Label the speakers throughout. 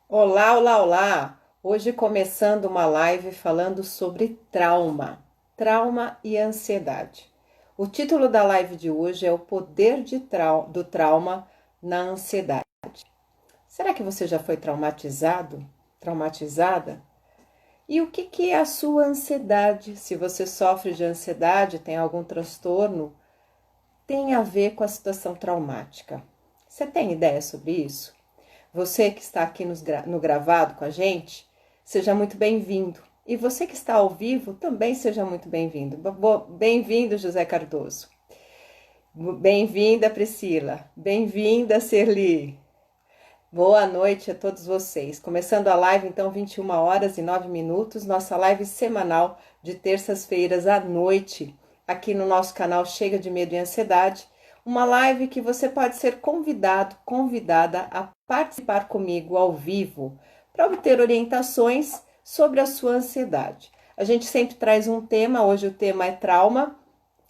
Speaker 1: Olá, olá, olá! Hoje começando uma live falando sobre trauma e ansiedade. O título da live de hoje é O Poder do Trauma na Ansiedade. Será que você já foi traumatizada? E o que é a sua ansiedade? Se você sofre de ansiedade, tem algum transtorno, tem a ver com a situação traumática. Você tem ideia sobre isso? Você que está aqui no gravado com a gente, seja muito bem-vindo. E você que está ao vivo, também seja muito bem-vindo. Bem-vindo, José Cardoso. Bem-vinda, Priscila. Bem-vinda, Serli. Boa noite a todos vocês. Começando a live, então, 21 horas e 9 minutos, nossa live semanal de terças-feiras à noite, aqui no nosso canal Chega de Medo e Ansiedade. Uma live que você pode ser convidada a participar comigo ao vivo, para obter orientações sobre a sua ansiedade. A gente sempre traz um tema, hoje o tema é trauma,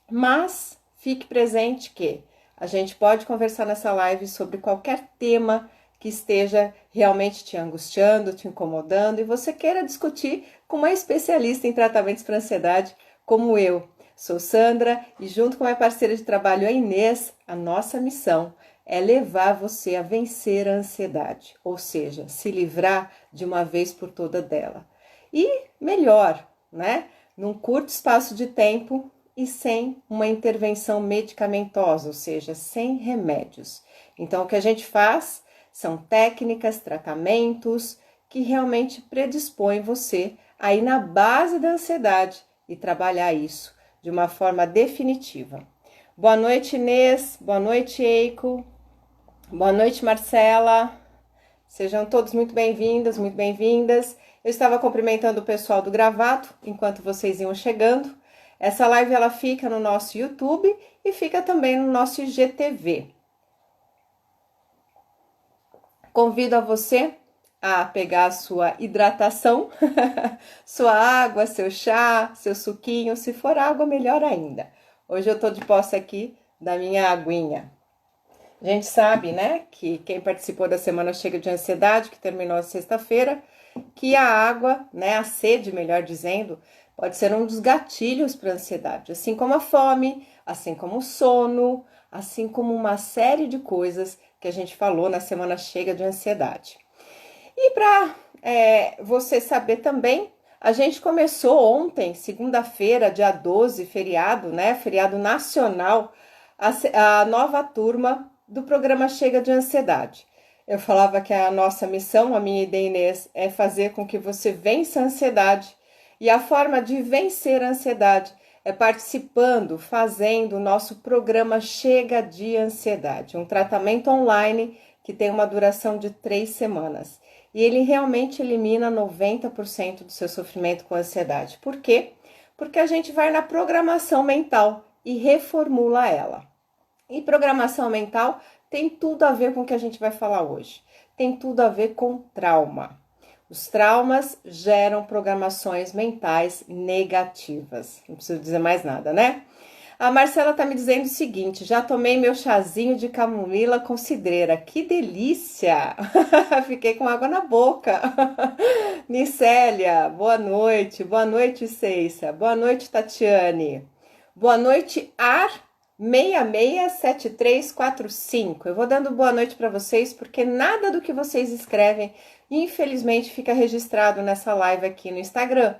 Speaker 1: mas fique presente que a gente pode conversar nessa live sobre qualquer tema que esteja realmente te angustiando, te incomodando e você queira discutir com uma especialista em tratamentos para ansiedade como eu. Sou Sandra e junto com a minha parceira de trabalho, a Inês, a nossa missão é levar você a vencer a ansiedade, ou seja, se livrar de uma vez por toda dela. E melhor, né? Num curto espaço de tempo e sem uma intervenção medicamentosa, ou seja, sem remédios. Então, o que a gente faz são técnicas, tratamentos que realmente predispõem você a ir na base da ansiedade e trabalhar isso de uma forma definitiva. Boa noite, Inês. Boa noite, Eiko. Boa noite, Marcela. Sejam todos muito bem-vindos, muito bem-vindas. Eu estava cumprimentando o pessoal do gravado enquanto vocês iam chegando. Essa live ela fica no nosso YouTube e fica também no nosso IGTV. Convido a você a pegar a sua hidratação, sua água, seu chá, seu suquinho, se for água, melhor ainda. Hoje eu tô de posse aqui da minha aguinha. A gente sabe, né, que quem participou da Semana Chega de Ansiedade, que terminou sexta-feira, que a água, né, a sede, melhor dizendo, pode ser um dos gatilhos para a ansiedade, assim como a fome, assim como o sono, assim como uma série de coisas que a gente falou na Semana Chega de Ansiedade. E para você saber também, a gente começou ontem, segunda-feira, dia 12, feriado, né? Feriado nacional, a nova turma do programa Chega de Ansiedade. Eu falava que a nossa missão, a minha e da Inês, é fazer com que você vença a ansiedade. E a forma de vencer a ansiedade é participando, fazendo o nosso programa Chega de Ansiedade, um tratamento online que tem uma duração de 3 semanas. E ele realmente elimina 90% do seu sofrimento com ansiedade. Por quê? Porque a gente vai na programação mental e reformula ela. E programação mental tem tudo a ver com o que a gente vai falar hoje. Tem tudo a ver com trauma. Os traumas geram programações mentais negativas. Não preciso dizer mais nada, né? A Marcela tá me dizendo o seguinte: já tomei meu chazinho de camomila com cidreira. Que delícia! Fiquei com água na boca. Nicélia, boa noite. Boa noite, Ceissa. Boa noite, Tatiane. Boa noite, Ar 667345. Eu vou dando boa noite para vocês porque nada do que vocês escrevem, infelizmente, fica registrado nessa live aqui no Instagram.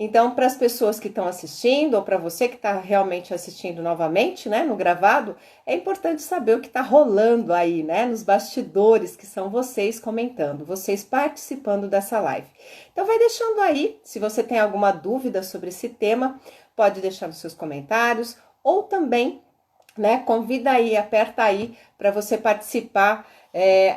Speaker 1: Então, para as pessoas que estão assistindo, ou para você que está realmente assistindo novamente, né, no gravado, é importante saber o que está rolando aí, né, nos bastidores, que são vocês comentando, vocês participando dessa live. Então, vai deixando aí, se você tem alguma dúvida sobre esse tema, pode deixar nos seus comentários, ou também, né, convida aí, aperta aí, para você participar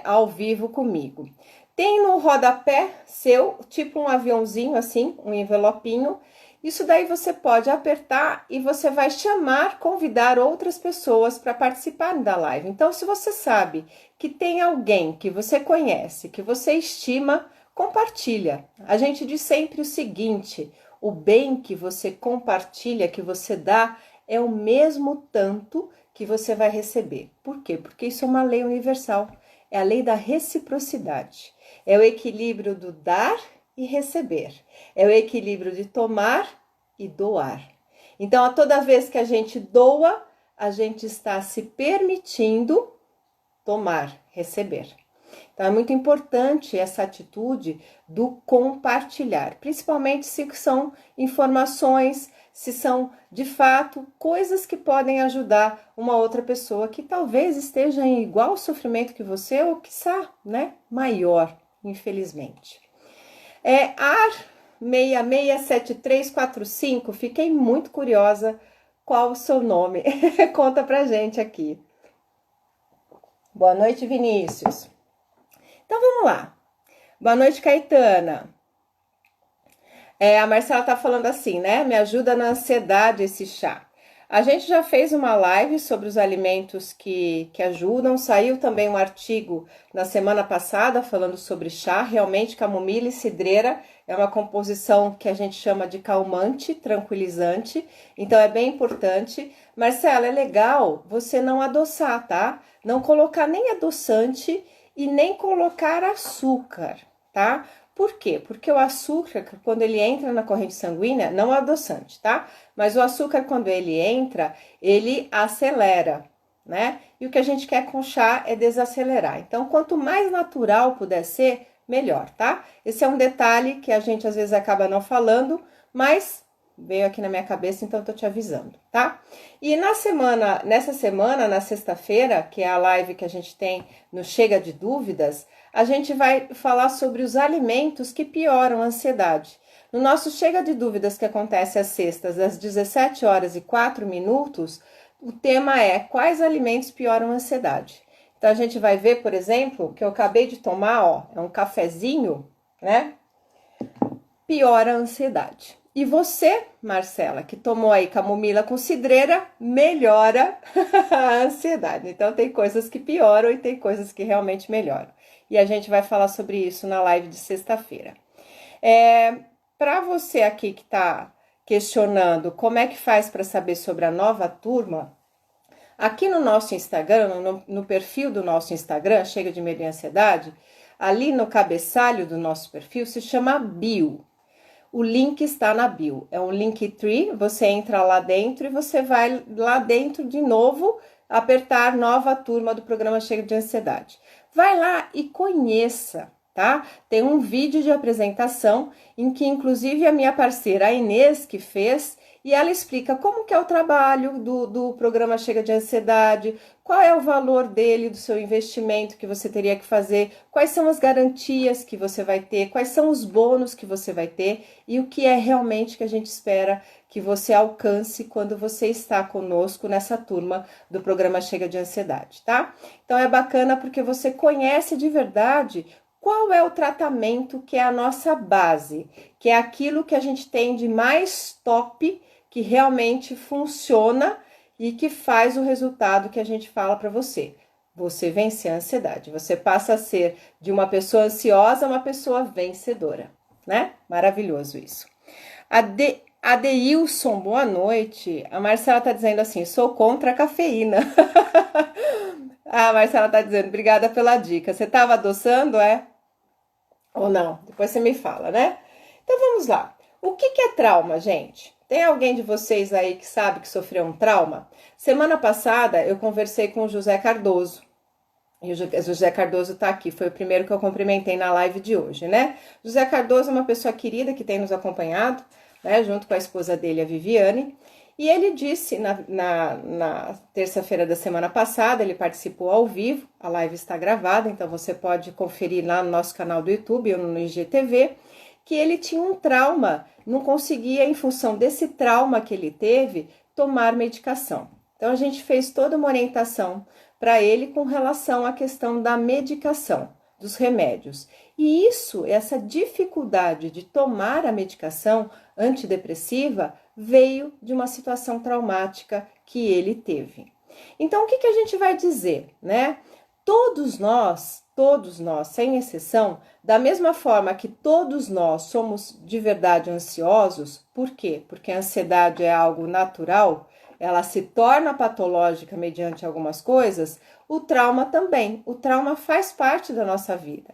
Speaker 1: ao vivo comigo. Tem no rodapé seu, tipo um aviãozinho assim, um envelopinho. Isso daí você pode apertar e você vai chamar, convidar outras pessoas para participarem da live. Então, se você sabe que tem alguém que você conhece, que você estima, compartilha. A gente diz sempre o seguinte: o bem que você compartilha, que você dá, é o mesmo tanto que você vai receber. Por quê? Porque isso é uma lei universal. É a lei da reciprocidade. É o equilíbrio do dar e receber. É o equilíbrio de tomar e doar. Então, a toda vez que a gente doa, a gente está se permitindo tomar, receber. Então, é muito importante essa atitude do compartilhar, principalmente se são informações, se são, de fato, coisas que podem ajudar uma outra pessoa que talvez esteja em igual sofrimento que você ou, quiçá, né, maior, infelizmente. AR 667345, fiquei muito curiosa qual o seu nome. Conta pra gente aqui. Boa noite, Vinícius. Então vamos lá. Boa noite, Caetana. A Marcela tá falando assim, né? Me ajuda na ansiedade esse chá. A gente já fez uma live sobre os alimentos que ajudam. Saiu também um artigo na semana passada falando sobre chá. Realmente, camomila e cidreira é uma composição que a gente chama de calmante, tranquilizante. Então, é bem importante. Marcela, é legal você não adoçar, tá? Não colocar nem adoçante e nem colocar açúcar, tá? Por quê? Porque o açúcar, quando ele entra na corrente sanguínea, não é adoçante, tá? Mas o açúcar, quando ele entra, ele acelera, né? E o que a gente quer com chá é desacelerar. Então, quanto mais natural puder ser, melhor, tá? Esse é um detalhe que a gente às vezes acaba não falando, mas veio aqui na minha cabeça, então eu tô te avisando, tá? E nessa semana, na sexta-feira, que é a live que a gente tem no Chega de Dúvidas, a gente vai falar sobre os alimentos que pioram a ansiedade. No nosso Chega de Dúvidas, que acontece às sextas, às 17h04, o tema é quais alimentos pioram a ansiedade. Então, a gente vai ver, por exemplo, que eu acabei de tomar, ó, é um cafezinho, né? Piora a ansiedade. E você, Marcela, que tomou aí camomila com cidreira, melhora a ansiedade. Então, tem coisas que pioram e tem coisas que realmente melhoram. E a gente vai falar sobre isso na live de sexta-feira. Para você aqui que está questionando como é que faz para saber sobre a nova turma, aqui no nosso Instagram, no perfil do nosso Instagram, Chega de Medo e Ansiedade, ali no cabeçalho do nosso perfil se chama Bio. O link está na bio, é um Linktree, você entra lá dentro e você vai lá dentro de novo apertar nova turma do programa Chega de Ansiedade. Vai lá e conheça, tá? Tem um vídeo de apresentação em que inclusive a minha parceira a Inês que fez, e ela explica como que é o trabalho do programa Chega de Ansiedade, qual é o valor dele, do seu investimento que você teria que fazer, quais são as garantias que você vai ter, quais são os bônus que você vai ter e o que é realmente que a gente espera que você alcance quando você está conosco nessa turma do programa Chega de Ansiedade, tá? Então é bacana porque você conhece de verdade qual é o tratamento que é a nossa base, que é aquilo que a gente tem de mais top, que realmente funciona e que faz o resultado que a gente fala para você. Você vence a ansiedade, você passa a ser de uma pessoa ansiosa a uma pessoa vencedora, né? Maravilhoso isso. Adeilson, boa noite. A Marcela tá dizendo assim, sou contra a cafeína. A Marcela tá dizendo, obrigada pela dica. Você tava adoçando, é? Ou não? Depois você me fala, né? Então vamos lá. O que é trauma, gente? Tem alguém de vocês aí que sabe que sofreu um trauma? Semana passada eu conversei com o José Cardoso. E o José Cardoso tá aqui, foi o primeiro que eu cumprimentei na live de hoje, né? José Cardoso é uma pessoa querida que tem nos acompanhado, né? Junto com a esposa dele, a Viviane. E ele disse na terça-feira da semana passada, ele participou ao vivo, a live está gravada, então você pode conferir lá no nosso canal do YouTube ou no IGTV, que ele tinha um trauma, não conseguia, em função desse trauma que ele teve, tomar medicação. Então, a gente fez toda uma orientação para ele com relação à questão da medicação, dos remédios. E isso, essa dificuldade de tomar a medicação antidepressiva, veio de uma situação traumática que ele teve. Então, o que a gente vai dizer, né? Todos nós, sem exceção, da mesma forma que todos nós somos de verdade ansiosos, por quê? Porque a ansiedade é algo natural, ela se torna patológica mediante algumas coisas, o trauma também. O trauma faz parte da nossa vida.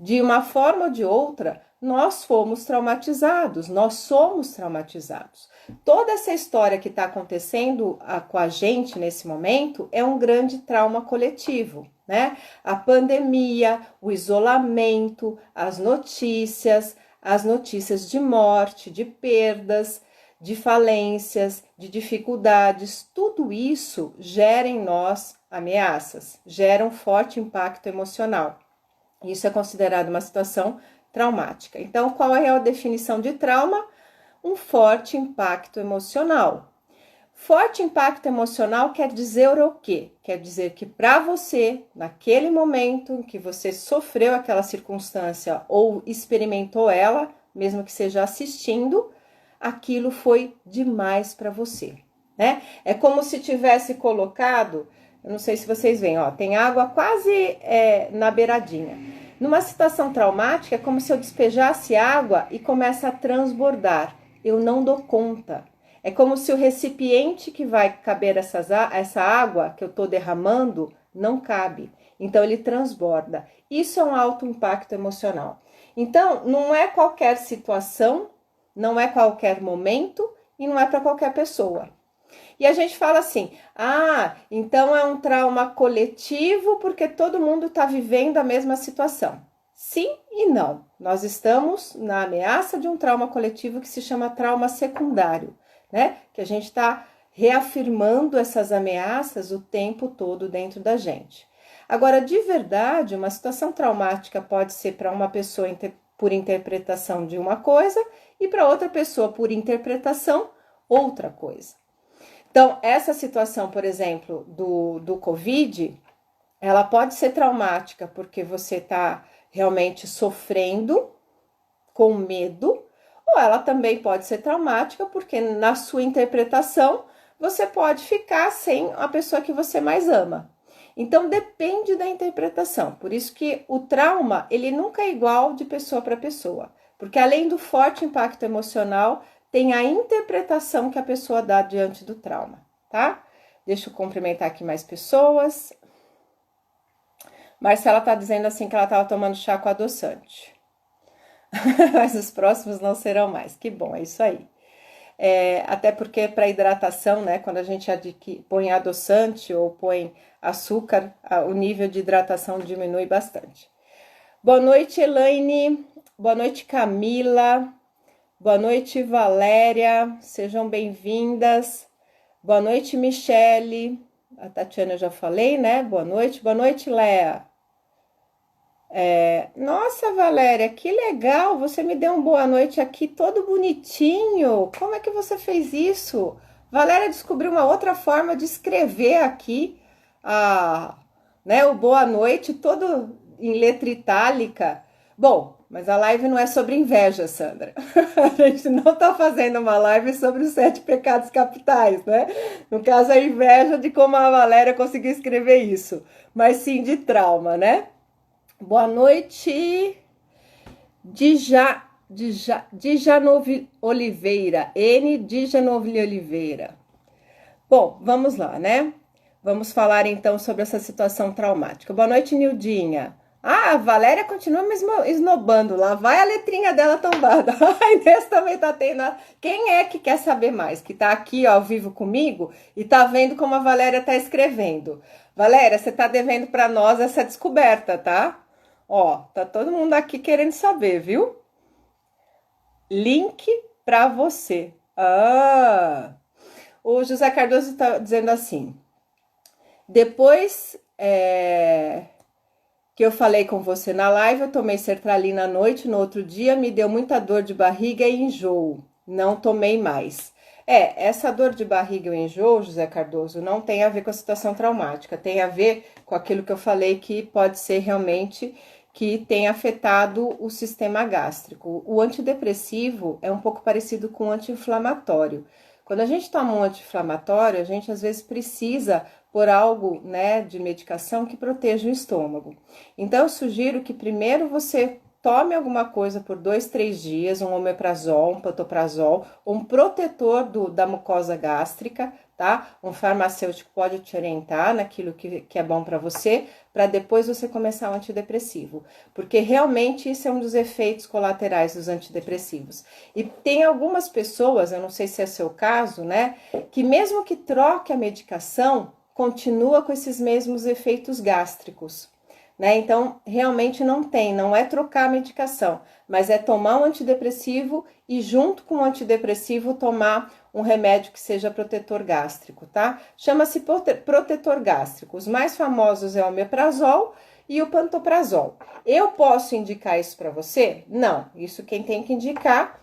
Speaker 1: De uma forma ou de outra, nós fomos traumatizados, nós somos traumatizados. Toda essa história que está acontecendo com a gente nesse momento é um grande trauma coletivo, né? A pandemia, o isolamento, as notícias de morte, de perdas, de falências, de dificuldades, tudo isso gera em nós ameaças, gera um forte impacto emocional. Isso é considerado uma situação traumática. Então, qual é a definição de trauma? Um forte impacto emocional. Forte impacto emocional quer dizer o quê? Quer dizer que para você, naquele momento em que você sofreu aquela circunstância ou experimentou ela, mesmo que seja assistindo, aquilo foi demais para você, né? É como se tivesse colocado, eu não sei se vocês veem, ó, tem água quase na beiradinha. Numa situação traumática, é como se eu despejasse água e começa a transbordar. Eu não dou conta. É como se o recipiente que vai caber essa água que eu estou derramando não cabe. Então, ele transborda. Isso é um alto impacto emocional. Então, não é qualquer situação, não é qualquer momento e não é para qualquer pessoa. E a gente fala assim, então é um trauma coletivo porque todo mundo está vivendo a mesma situação. Sim e não. Nós estamos na ameaça de um trauma coletivo que se chama trauma secundário, né? Que a gente está reafirmando essas ameaças o tempo todo dentro da gente. Agora, de verdade, uma situação traumática pode ser para uma pessoa por interpretação de uma coisa e para outra pessoa por interpretação outra coisa. Então, essa situação, por exemplo, do Covid, ela pode ser traumática porque você está realmente sofrendo com medo, ou ela também pode ser traumática porque na sua interpretação você pode ficar sem a pessoa que você mais ama. Então, depende da interpretação. Por isso que o trauma, ele nunca é igual de pessoa para pessoa. Porque além do forte impacto emocional, tem a interpretação que a pessoa dá diante do trauma, tá? Deixa eu cumprimentar aqui mais pessoas. Marcela tá dizendo assim que ela tava tomando chá com adoçante. Mas os próximos não serão mais. Que bom, é isso aí. Até porque para hidratação, né? Quando a gente põe adoçante ou põe açúcar, o nível de hidratação diminui bastante. Boa noite, Elaine. Boa noite, Camila. Boa noite, Valéria. Sejam bem-vindas. Boa noite, Michele. A Tatiana eu já falei, né? Boa noite. Boa noite, Léa. Nossa, Valéria, que legal! Você me deu uma boa noite aqui todo bonitinho. Como é que você fez isso? Valéria descobriu uma outra forma de escrever aqui o boa noite todo em letra itálica. Bom, mas a live não é sobre inveja, Sandra. A gente não tá fazendo uma live sobre os 7 pecados capitais, né? No caso, a inveja de como a Valéria conseguiu escrever isso, mas sim de trauma, né? Boa noite, Djanove Oliveira, Djanove Oliveira. Bom, vamos lá, né? Vamos falar então sobre essa situação traumática. Boa noite, Nildinha. A Valéria continua me esnobando, lá vai a letrinha dela tombada. A Inês também tá tendo. Quem é que quer saber mais? Que tá aqui ó, ao vivo comigo e tá vendo como a Valéria tá escrevendo. Valéria, você tá devendo para nós essa descoberta, tá? Ó, tá todo mundo aqui querendo saber, viu? Link para você. O José Cardoso tá dizendo assim. Depois que eu falei com você na live, eu tomei sertralina à noite, no outro dia me deu muita dor de barriga e enjoo. Não tomei mais. Essa dor de barriga e enjoo, José Cardoso, não tem a ver com a situação traumática, tem a ver com aquilo que eu falei que pode ser realmente que tem afetado o sistema gástrico. O antidepressivo é um pouco parecido com o anti-inflamatório. Quando a gente toma um anti-inflamatório, a gente às vezes precisa por algo, né, de medicação que proteja o estômago. Então, eu sugiro que primeiro você tome alguma coisa por 2, 3 dias, um omeprazol, um pantoprazol, um protetor da mucosa gástrica, tá? Um farmacêutico pode te orientar naquilo que é bom para você, para depois você começar o antidepressivo. Porque realmente isso é um dos efeitos colaterais dos antidepressivos. E tem algumas pessoas, eu não sei se é seu caso, né? Que mesmo que troque a medicação, continua com esses mesmos efeitos gástricos. Né? Então, realmente não é trocar a medicação, mas é tomar um antidepressivo e junto com o antidepressivo tomar um remédio que seja protetor gástrico, tá? Chama-se protetor gástrico. Os mais famosos é o omeprazol e o pantoprazol. Eu posso indicar isso para você? Não, isso quem tem que indicar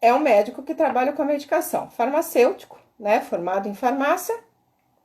Speaker 1: é um médico que trabalha com a medicação, farmacêutico, né, formado em farmácia,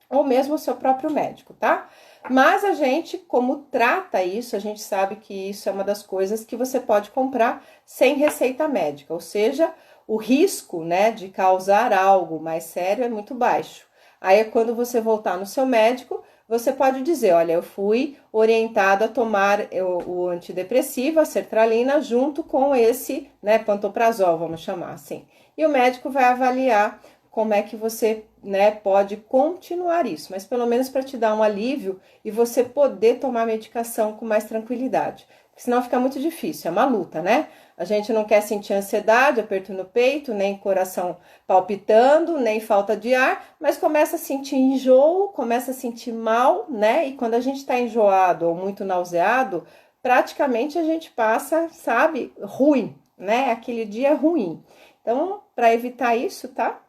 Speaker 1: ou mesmo o seu próprio médico, tá? Mas a gente, como trata isso, a gente sabe que isso é uma das coisas que você pode comprar sem receita médica, ou seja, o risco, né, de causar algo mais sério é muito baixo. Aí é quando você voltar no seu médico, você pode dizer, olha, eu fui orientado a tomar o antidepressivo, a sertralina, junto com esse, né, pantoprazol, vamos chamar assim. E o médico vai avaliar como é que você, né, pode continuar isso, mas pelo menos para te dar um alívio e você poder tomar medicação com mais tranquilidade. Porque senão fica muito difícil, é uma luta, né? A gente não quer sentir ansiedade, aperto no peito, nem coração palpitando, nem falta de ar, mas começa a sentir enjoo, começa a sentir mal, né? E quando a gente está enjoado ou muito nauseado, praticamente a gente passa, sabe, ruim, né? Aquele dia ruim. Então, para evitar isso, tá?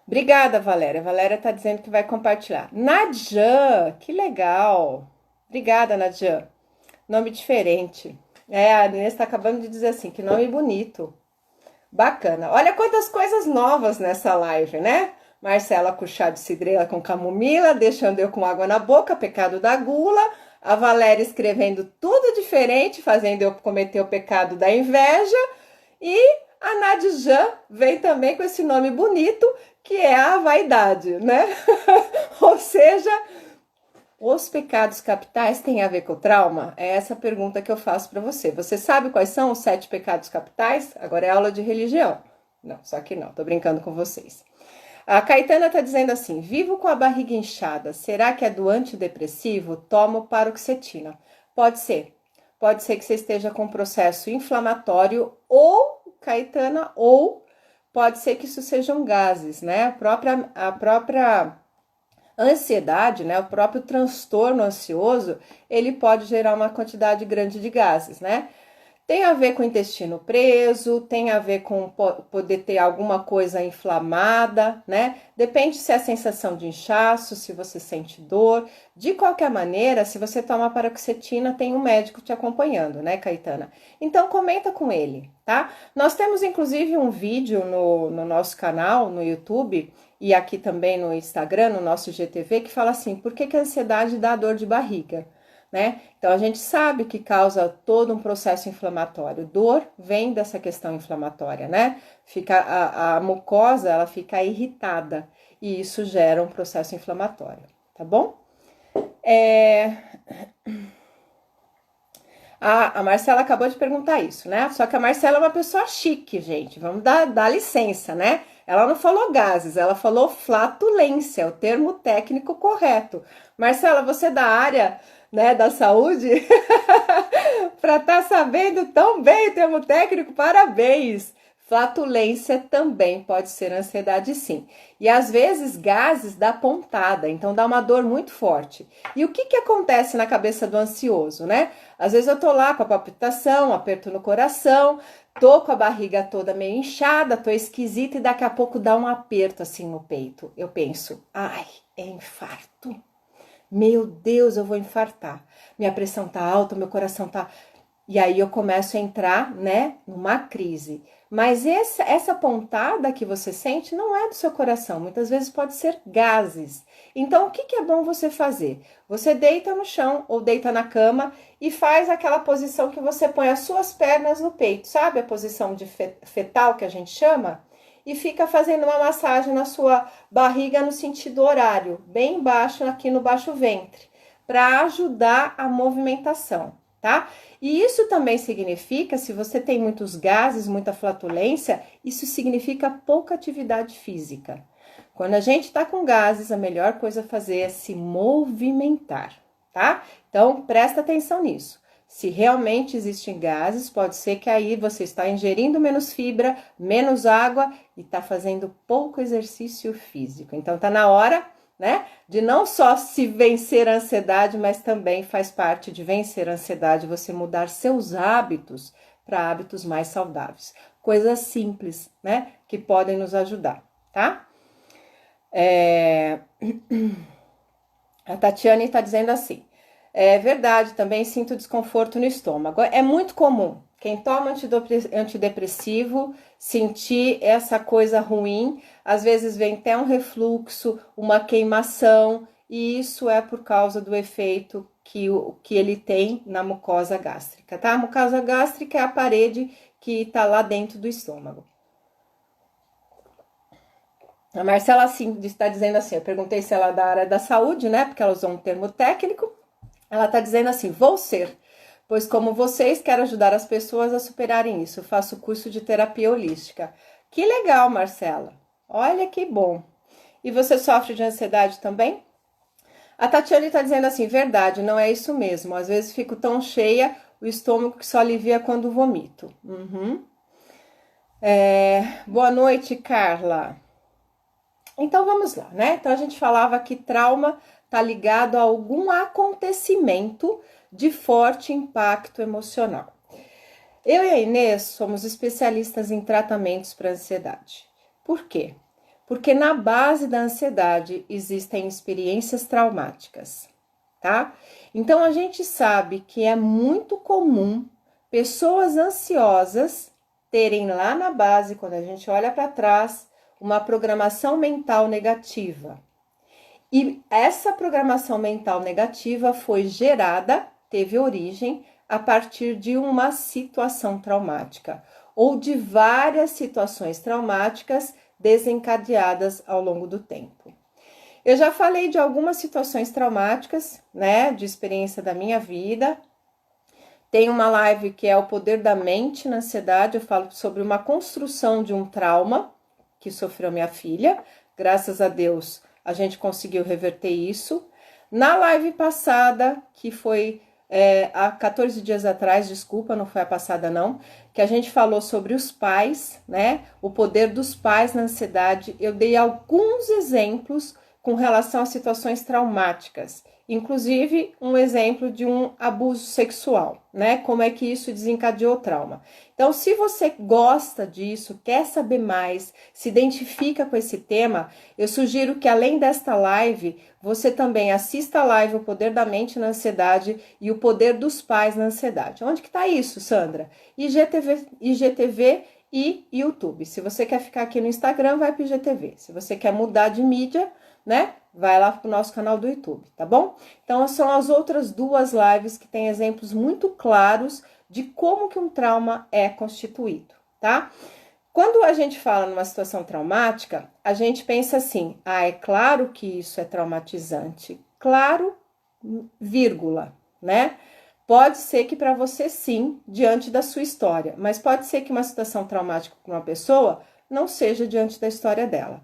Speaker 1: Obrigada, Valéria. A Valéria tá dizendo que vai compartilhar. Nadjan, que legal. Obrigada, Nadjan. Nome diferente. A Inês está acabando de dizer assim, que nome bonito. Bacana. Olha quantas coisas novas nessa live, né? Marcela com chá de cidreira com camomila, deixando eu com água na boca, pecado da gula. A Valéria escrevendo tudo diferente, fazendo eu cometer o pecado da inveja. E a Nadjan vem também com esse nome bonito, que é a vaidade, né? Ou seja, os pecados capitais têm a ver com o trauma? É essa pergunta que eu faço para você. Você sabe quais são os 7 pecados capitais? Agora é aula de religião. Não, só que não, tô brincando com vocês. A Caetana tá dizendo assim, vivo com a barriga inchada, será que é do antidepressivo? Tomo paroxetina. Pode ser. Pode ser que você esteja com um processo inflamatório ou, Caetana, ou pode ser que isso sejam gases, né? A própria ansiedade, né? O próprio transtorno ansioso, ele pode gerar uma quantidade grande de gases, né? Tem a ver com o intestino preso, tem a ver com poder ter alguma coisa inflamada, né? Depende se é a sensação de inchaço, se você sente dor. De qualquer maneira, se você toma paroxetina, tem um médico te acompanhando, né, Caetana? Então, comenta com ele, tá? Nós temos, inclusive, um vídeo no nosso canal, no YouTube, e aqui também no Instagram, no nosso GTV, que fala assim, por que a ansiedade dá dor de barriga? Né? Então a gente sabe que causa todo um processo inflamatório. Dor vem dessa questão inflamatória, né? Fica a mucosa, ela fica irritada e isso gera um processo inflamatório, tá bom? A Marcela acabou de perguntar isso, né? Só que a Marcela é uma pessoa chique, gente. Vamos dar licença, né? Ela não falou gases, ela falou flatulência, o termo técnico correto. Marcela, você é da área, né, da saúde, para estar sabendo tão bem o termo técnico, parabéns! Flatulência também pode ser ansiedade, sim. E às vezes gases dá pontada, então dá uma dor muito forte. E o que acontece na cabeça do ansioso, né? Às vezes eu tô lá com a palpitação, aperto no coração, tô com a barriga toda meio inchada, tô esquisita e daqui a pouco dá um aperto assim no peito. Eu penso, ai, é infarto. Meu Deus, eu vou infartar. Minha pressão tá alta, meu coração tá... E aí eu começo a entrar, né, numa crise. Mas essa pontada que você sente não é do seu coração, muitas vezes pode ser gases. Então, o que é bom você fazer? Você deita no chão ou deita na cama e faz aquela posição que você põe as suas pernas no peito, sabe? A posição de fetal que a gente chama? E fica fazendo uma massagem na sua barriga no sentido horário, bem embaixo, aqui no baixo ventre, para ajudar a movimentação, tá? E isso também significa, se você tem muitos gases, muita flatulência, isso significa pouca atividade física. Quando a gente tá com gases, a melhor coisa a fazer é se movimentar, tá? Então, presta atenção nisso. Se realmente existem gases, pode ser que aí você está ingerindo menos fibra, menos água e está fazendo pouco exercício físico. Então, tá na hora, né, de não só se vencer a ansiedade, mas também faz parte de vencer a ansiedade você mudar seus hábitos para hábitos mais saudáveis. Coisas simples, né, que podem nos ajudar, tá? A Tatiane está dizendo assim, é verdade, também sinto desconforto no estômago. É muito comum quem toma antidepressivo sentir essa coisa ruim, às vezes vem até um refluxo, uma queimação, e isso é por causa do efeito que ele tem na mucosa gástrica, tá? A mucosa gástrica é a parede que está lá dentro do estômago. A Marcela assim, está dizendo assim, eu perguntei se ela é da área da saúde, né? Porque ela usou um termo técnico. Ela está dizendo assim, vou ser, pois como vocês, quero ajudar as pessoas a superarem isso. Eu faço curso de terapia holística. Que legal, Marcela. Olha que bom. E você sofre de ansiedade também? A Tatiane está dizendo assim, verdade, não é isso mesmo. Às vezes fico tão cheia, o estômago que só alivia quando vomito. Boa noite, Carla. Então vamos lá, né? Então a gente falava que trauma está ligado a algum acontecimento de forte impacto emocional. Eu e a Inês somos especialistas em tratamentos para ansiedade. Por quê? Porque na base da ansiedade existem experiências traumáticas, tá? Então a gente sabe que é muito comum pessoas ansiosas terem lá na base, quando a gente olha para trás, uma programação mental negativa. E essa programação mental negativa foi gerada, teve origem, a partir de uma situação traumática ou de várias situações traumáticas desencadeadas ao longo do tempo. Eu já falei de algumas situações traumáticas, né, de experiência da minha vida. Tem uma live que é o poder da mente na ansiedade, eu falo sobre uma construção de um trauma que sofreu minha filha. Graças a Deus, a gente conseguiu reverter isso. Na live passada, que foi há 14 dias atrás, desculpa, não foi a passada não, que a gente falou sobre os pais, né? O poder dos pais na ansiedade. Eu dei alguns exemplos com relação a situações traumáticas, inclusive um exemplo de um abuso sexual, né? Como é que isso desencadeou trauma. Então, se você gosta disso, quer saber mais, se identifica com esse tema, eu sugiro que além desta live, você também assista a live O Poder da Mente na Ansiedade e O Poder dos Pais na Ansiedade. Onde que tá isso, Sandra? IGTV e YouTube. Se você quer ficar aqui no Instagram, vai para o IGTV. Se você quer mudar de mídia, né? Vai lá pro nosso canal do YouTube, tá bom? Então, são as outras duas lives que têm exemplos muito claros de como que um trauma é constituído, tá? Quando a gente fala numa situação traumática, a gente pensa assim, é claro que isso é traumatizante. Claro, vírgula, né? Pode ser que para você sim, diante da sua história, mas pode ser que uma situação traumática para uma pessoa não seja diante da história dela.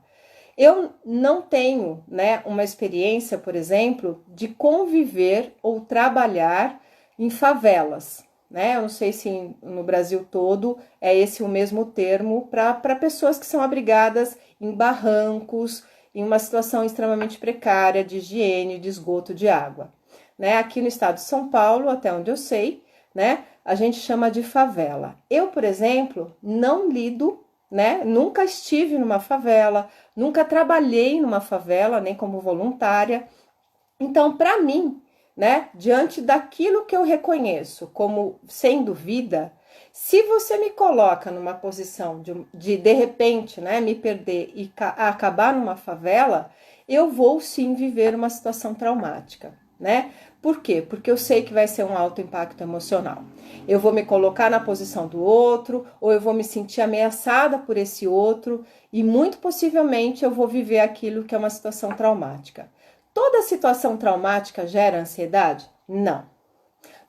Speaker 1: Eu não tenho, né, uma experiência, por exemplo, de conviver ou trabalhar em favelas, né? Eu não sei se no Brasil todo é esse o mesmo termo para pessoas que são abrigadas em barrancos, em uma situação extremamente precária de higiene, de esgoto, de água, né? Aqui no estado de São Paulo, até onde eu sei, né, a gente chama de favela. Eu, por exemplo, não lido, né? Nunca estive numa favela, nunca trabalhei numa favela, nem como voluntária. Então, para mim, né, diante daquilo que eu reconheço como sendo vida, se você me coloca numa posição de repente, né, me perder e acabar numa favela, eu vou sim viver uma situação traumática, né? Por quê? Porque eu sei que vai ser um alto impacto emocional. Eu vou me colocar na posição do outro, ou eu vou me sentir ameaçada por esse outro, e muito possivelmente eu vou viver aquilo que é uma situação traumática. Toda situação traumática gera ansiedade? Não.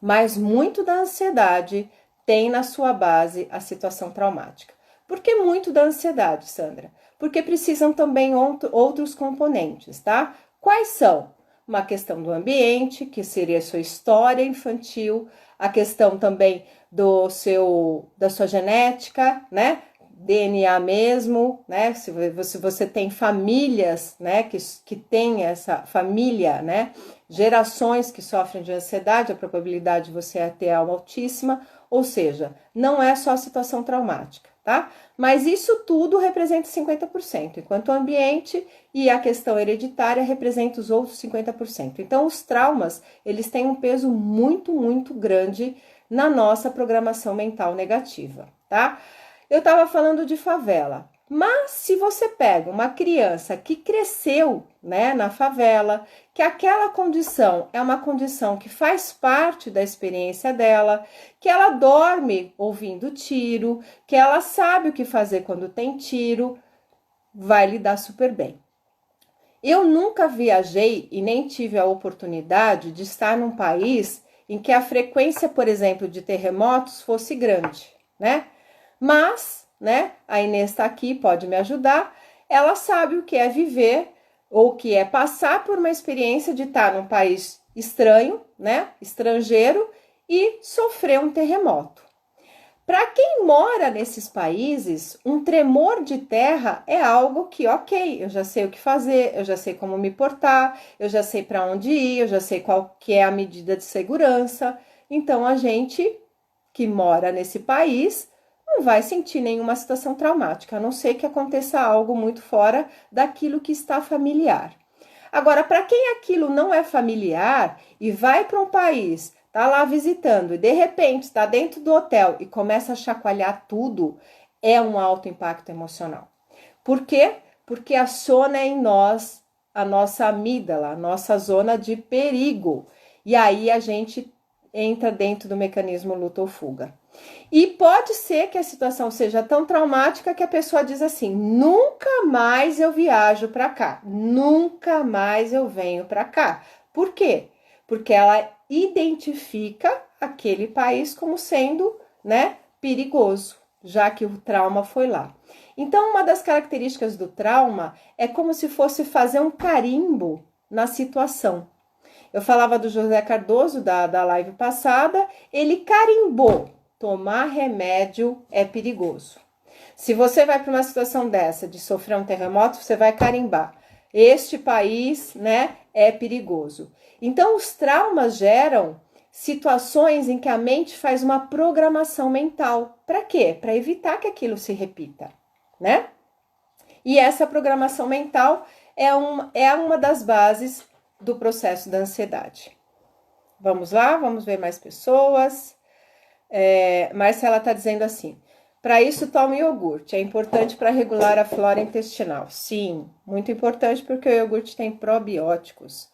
Speaker 1: Mas muito da ansiedade tem na sua base a situação traumática. Por que muito da ansiedade, Sandra? Porque precisam também outros componentes, tá? Quais são? Uma questão do ambiente, que seria a sua história infantil, a questão também da sua genética, né? DNA mesmo, né? Se você tem famílias, né, que tem essa família, né, gerações que sofrem de ansiedade, a probabilidade de você ter alma altíssima, ou seja, não é só a situação traumática, tá? Mas isso tudo representa 50%, enquanto o ambiente e a questão hereditária representam os outros 50%. Então, os traumas, eles têm um peso muito, muito grande na nossa programação mental negativa, tá? Eu estava falando de favela, mas se você pega uma criança que cresceu, né, na favela, que aquela condição é uma condição que faz parte da experiência dela, que ela dorme ouvindo tiro, que ela sabe o que fazer quando tem tiro, vai lidar super bem. Eu nunca viajei e nem tive a oportunidade de estar num país em que a frequência, por exemplo, de terremotos fosse grande, né? Mas, né, a Inês está aqui, pode me ajudar, ela sabe o que é viver ou o que é passar por uma experiência de estar num país estranho, né, estrangeiro, e sofrer um terremoto. Para quem mora nesses países, um tremor de terra é algo que, ok, eu já sei o que fazer, eu já sei como me portar, eu já sei para onde ir, eu já sei qual que é a medida de segurança. Então, a gente que mora nesse país não vai sentir nenhuma situação traumática, a não ser que aconteça algo muito fora daquilo que está familiar. Agora, para quem aquilo não é familiar e vai para um país, tá lá visitando e de repente está dentro do hotel e começa a chacoalhar tudo, é um alto impacto emocional. Por quê? Porque aciona em nós a nossa amígdala, a nossa zona de perigo. E aí a gente entra dentro do mecanismo luta ou fuga. E pode ser que a situação seja tão traumática que a pessoa diz assim: nunca mais eu viajo para cá, nunca mais eu venho para cá. Por quê? Porque ela identifica aquele país como sendo, né, perigoso, já que o trauma foi lá. Então, uma das características do trauma é como se fosse fazer um carimbo na situação. Eu falava do José Cardoso da live passada, ele carimbou: tomar remédio é perigoso. Se você vai para uma situação dessa, de sofrer um terremoto, você vai carimbar: este país, né, é perigoso. Então, os traumas geram situações em que a mente faz uma programação mental. Para quê? Para evitar que aquilo se repita, né? E essa programação mental é uma das bases do processo da ansiedade. Vamos lá, vamos ver mais pessoas. Marcela está dizendo assim: para isso tome iogurte, é importante para regular a flora intestinal. Sim, muito importante porque o iogurte tem probióticos.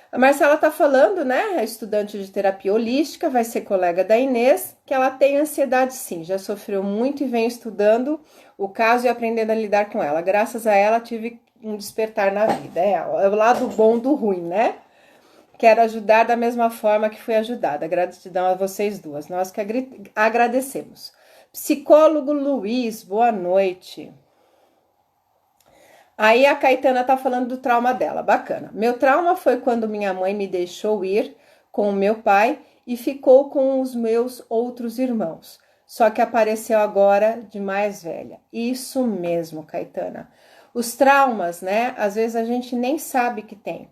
Speaker 1: A Marcela está falando, né, a estudante de terapia holística, vai ser colega da Inês, que ela tem ansiedade sim, já sofreu muito e vem estudando o caso e aprendendo a lidar com ela. Graças a ela tive um despertar na vida, é o lado bom do ruim, né? Quero ajudar da mesma forma que fui ajudada. Gratidão a vocês duas, nós que agradecemos. Psicólogo Luiz, boa noite. Aí a Caetana tá falando do trauma dela, bacana. Meu trauma foi quando minha mãe me deixou ir com o meu pai e ficou com os meus outros irmãos. Só que apareceu agora de mais velha. Isso mesmo, Caetana. Os traumas, né? Às vezes a gente nem sabe que tem.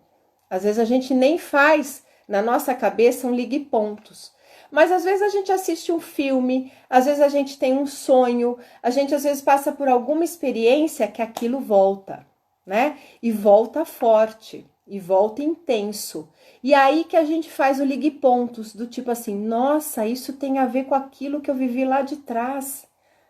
Speaker 1: Às vezes a gente nem faz na nossa cabeça um ligue-pontos. Mas às vezes a gente assiste um filme, às vezes a gente tem um sonho, a gente às vezes passa por alguma experiência que aquilo volta, né? E volta forte, e volta intenso. E aí que a gente faz o ligue-pontos, do tipo assim: nossa, isso tem a ver com aquilo que eu vivi lá de trás,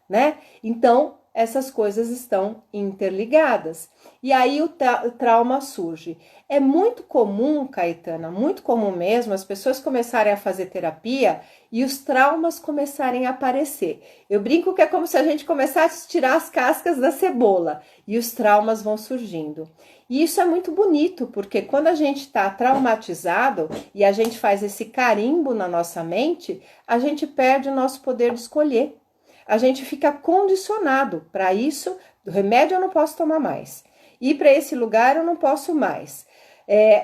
Speaker 1: né? Então, essas coisas estão interligadas. E aí o trauma surge. É muito comum, Caetana, muito comum mesmo, as pessoas começarem a fazer terapia e os traumas começarem a aparecer. Eu brinco que é como se a gente começasse a tirar as cascas da cebola e os traumas vão surgindo. E isso é muito bonito, porque quando a gente está traumatizado e a gente faz esse carimbo na nossa mente, a gente perde o nosso poder de escolher. a gente fica condicionado para isso. Do remédio eu não posso tomar mais. Ir para esse lugar eu não posso mais.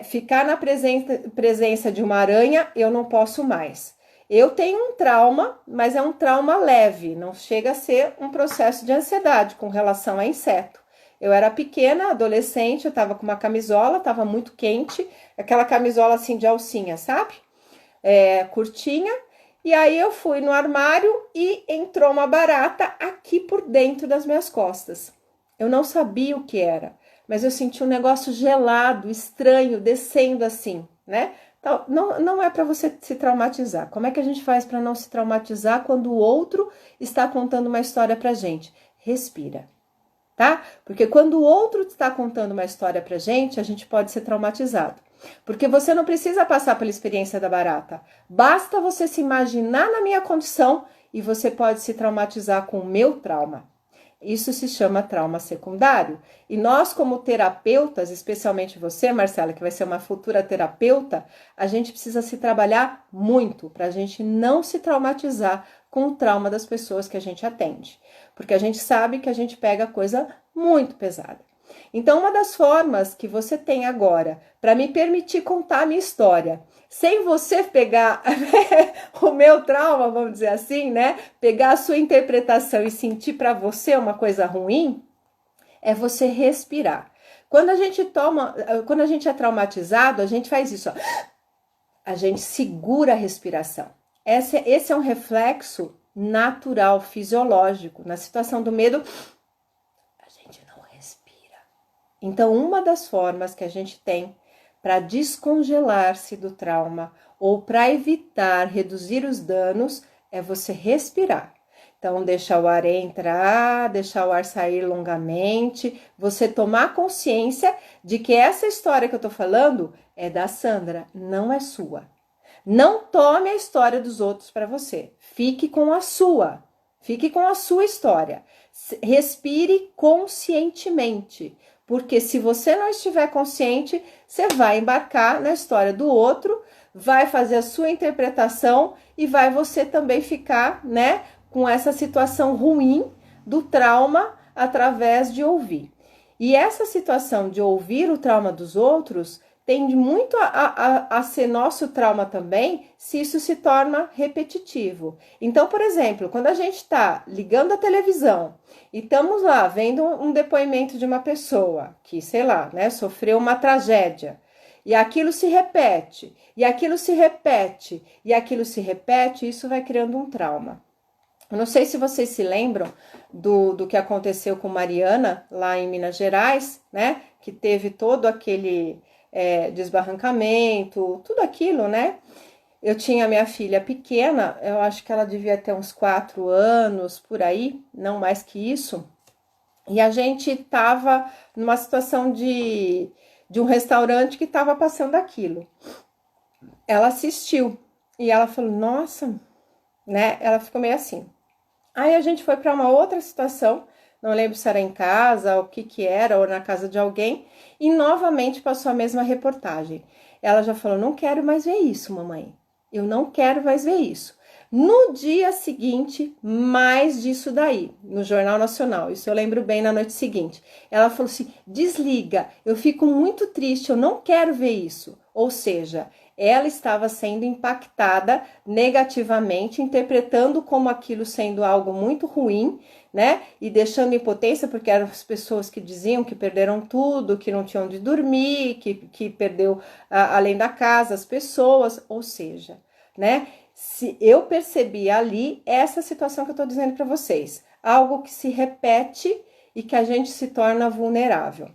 Speaker 1: Ficar na presença de uma aranha eu não posso mais. Eu tenho um trauma, mas é um trauma leve, não chega a ser um processo de ansiedade com relação a inseto. Eu era pequena, adolescente, eu estava com uma camisola, estava muito quente, aquela camisola assim de alcinha, sabe? Curtinha. E aí eu fui no armário e entrou uma barata aqui por dentro das minhas costas. Eu não sabia o que era, mas eu senti um negócio gelado, estranho, descendo assim, né? Então, não é para você se traumatizar. Como é que a gente faz para não se traumatizar quando o outro está contando uma história pra gente? Respira, tá? Porque quando o outro está contando uma história pra gente, a gente pode ser traumatizado. Porque você não precisa passar pela experiência da barata. Basta você se imaginar na minha condição e você pode se traumatizar com o meu trauma. Isso se chama trauma secundário. E nós, como terapeutas, especialmente você, Marcela, que vai ser uma futura terapeuta, a gente precisa se trabalhar muito para a gente não se traumatizar com o trauma das pessoas que a gente atende. Porque a gente sabe que a gente pega coisa muito pesada. Então, uma das formas que você tem agora para me permitir contar a minha história, sem você pegar o meu trauma, vamos dizer assim, né? Pegar a sua interpretação e sentir para você uma coisa ruim, é você respirar. Quando a gente é traumatizado, a gente faz isso, ó. A gente segura a respiração. Esse é um reflexo natural, fisiológico. Na situação do medo, a gente não respira. Então, uma das formas que a gente tem para descongelar-se do trauma ou para evitar, reduzir os danos, é você respirar. Então, deixar o ar entrar, deixar o ar sair longamente, você tomar consciência de que essa história que eu tô falando é da Sandra, não é sua. Não tome a história dos outros para você, fique com a sua. Fique com a sua história. Respire conscientemente. Porque se você não estiver consciente, você vai embarcar na história do outro, vai fazer a sua interpretação e vai você também ficar, né, com essa situação ruim do trauma através de ouvir. E essa situação de ouvir o trauma dos outros tende muito a ser nosso trauma também, se isso se torna repetitivo. Então, por exemplo, quando a gente está ligando a televisão e estamos lá vendo um depoimento de uma pessoa que, sei lá, né, sofreu uma tragédia, e aquilo se repete, e aquilo se repete, e aquilo se repete, isso vai criando um trauma. Eu não sei se vocês se lembram do que aconteceu com Mariana, lá em Minas Gerais, né, que teve todo aquele desbarrancamento, tudo aquilo, né? Eu tinha minha filha pequena, eu acho que ela devia ter uns 4 anos, por aí, não mais que isso. E a gente tava numa situação de um restaurante que tava passando aquilo. Ela assistiu e ela falou, nossa, né? Ela ficou meio assim. Aí a gente foi para uma outra situação, não lembro se era em casa, o que era, ou na casa de alguém, e novamente passou a mesma reportagem. Ela já falou, não quero mais ver isso, mamãe. Eu não quero mais ver isso. No dia seguinte, mais disso daí, no Jornal Nacional, isso eu lembro bem na noite seguinte. Ela falou assim, desliga, eu fico muito triste, eu não quero ver isso. Ou seja, ela estava sendo impactada negativamente, interpretando como aquilo sendo algo muito ruim, né? E deixando impotência, porque eram as pessoas que diziam que perderam tudo, que não tinham onde dormir, que perdeu além da casa as pessoas, ou seja, né? Se eu percebi ali essa situação que eu estou dizendo para vocês, algo que se repete e que a gente se torna vulnerável.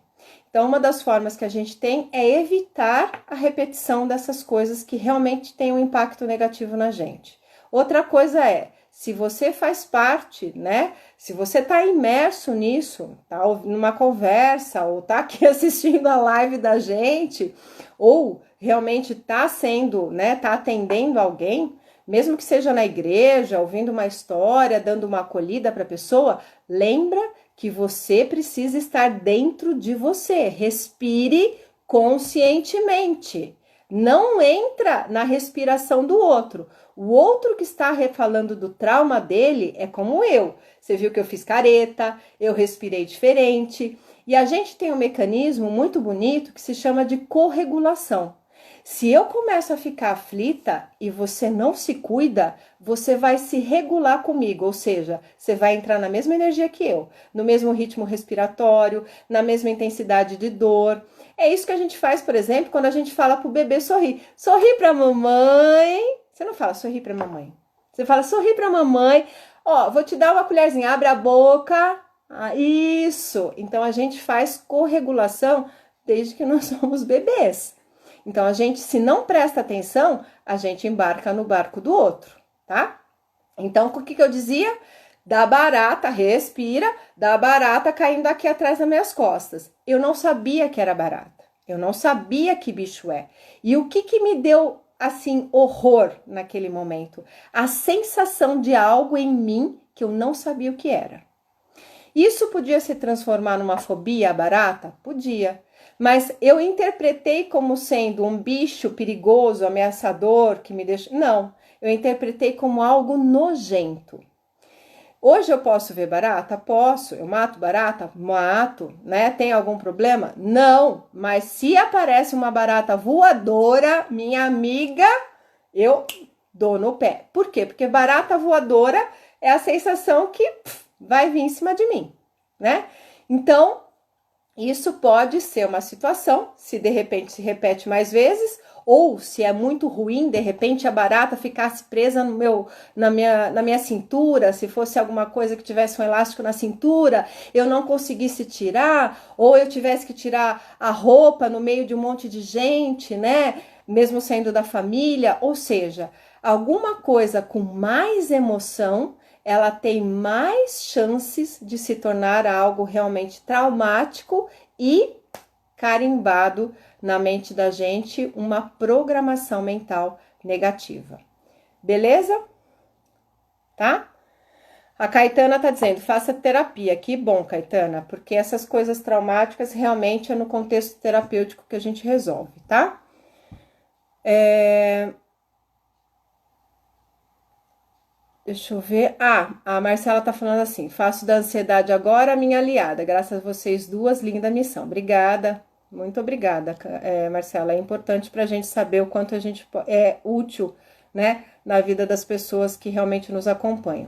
Speaker 1: Então, uma das formas que a gente tem é evitar a repetição dessas coisas que realmente têm um impacto negativo na gente. Outra coisa é, se você faz parte, né? Se você está imerso nisso, tá numa conversa, ou tá aqui assistindo a live da gente, ou realmente tá sendo, né? Tá atendendo alguém, mesmo que seja na igreja, ouvindo uma história, dando uma acolhida para a pessoa, lembra que você precisa estar dentro de você. Respire conscientemente. Não entra na respiração do outro. O outro que está falando do trauma dele é como eu. Você viu que eu fiz careta, eu respirei diferente. E a gente tem um mecanismo muito bonito que se chama de corregulação. Se eu começo a ficar aflita e você não se cuida, você vai se regular comigo, ou seja, você vai entrar na mesma energia que eu, no mesmo ritmo respiratório, na mesma intensidade de dor. É isso que a gente faz, por exemplo, quando a gente fala pro bebê sorrir. Sorri pra mamãe. Você não fala sorri pra mamãe. Você fala sorri pra mamãe. Ó, vou te dar uma colherzinha, abre a boca. Ah, isso. Então a gente faz corregulação desde que nós somos bebês. Então, a gente, se não presta atenção, a gente embarca no barco do outro, tá? Então, o que eu dizia? Da barata, respira, da barata caindo aqui atrás das minhas costas. Eu não sabia que era barata. Eu não sabia que bicho é. E o que me deu, assim, horror naquele momento? A sensação de algo em mim que eu não sabia o que era. Isso podia se transformar numa fobia à barata? Podia. Mas eu interpretei como sendo um bicho perigoso, ameaçador, que me deixa... Não, eu interpretei como algo nojento. Hoje eu posso ver barata? Posso. Eu mato barata? Mato. Né? Tem algum problema? Não. Mas se aparece uma barata voadora, minha amiga, eu dou no pé. Por quê? Porque barata voadora é a sensação que vai vir em cima de mim, né? Então, isso pode ser uma situação, se de repente se repete mais vezes, ou se é muito ruim, de repente a barata ficasse presa na minha cintura, se fosse alguma coisa que tivesse um elástico na cintura, eu não conseguisse tirar, ou eu tivesse que tirar a roupa no meio de um monte de gente, né? Mesmo sendo da família, ou seja, alguma coisa com mais emoção, ela tem mais chances de se tornar algo realmente traumático e carimbado na mente da gente uma programação mental negativa. Beleza? Tá? A Caetana tá dizendo, faça terapia. Que bom, Caetana, porque essas coisas traumáticas realmente é no contexto terapêutico que a gente resolve, tá? Deixa eu ver. A Marcela tá falando assim: faço da ansiedade agora a minha aliada. Graças a vocês duas, linda missão. Obrigada, muito obrigada, Marcela. É importante pra gente saber o quanto a gente é útil, né, na vida das pessoas que realmente nos acompanham.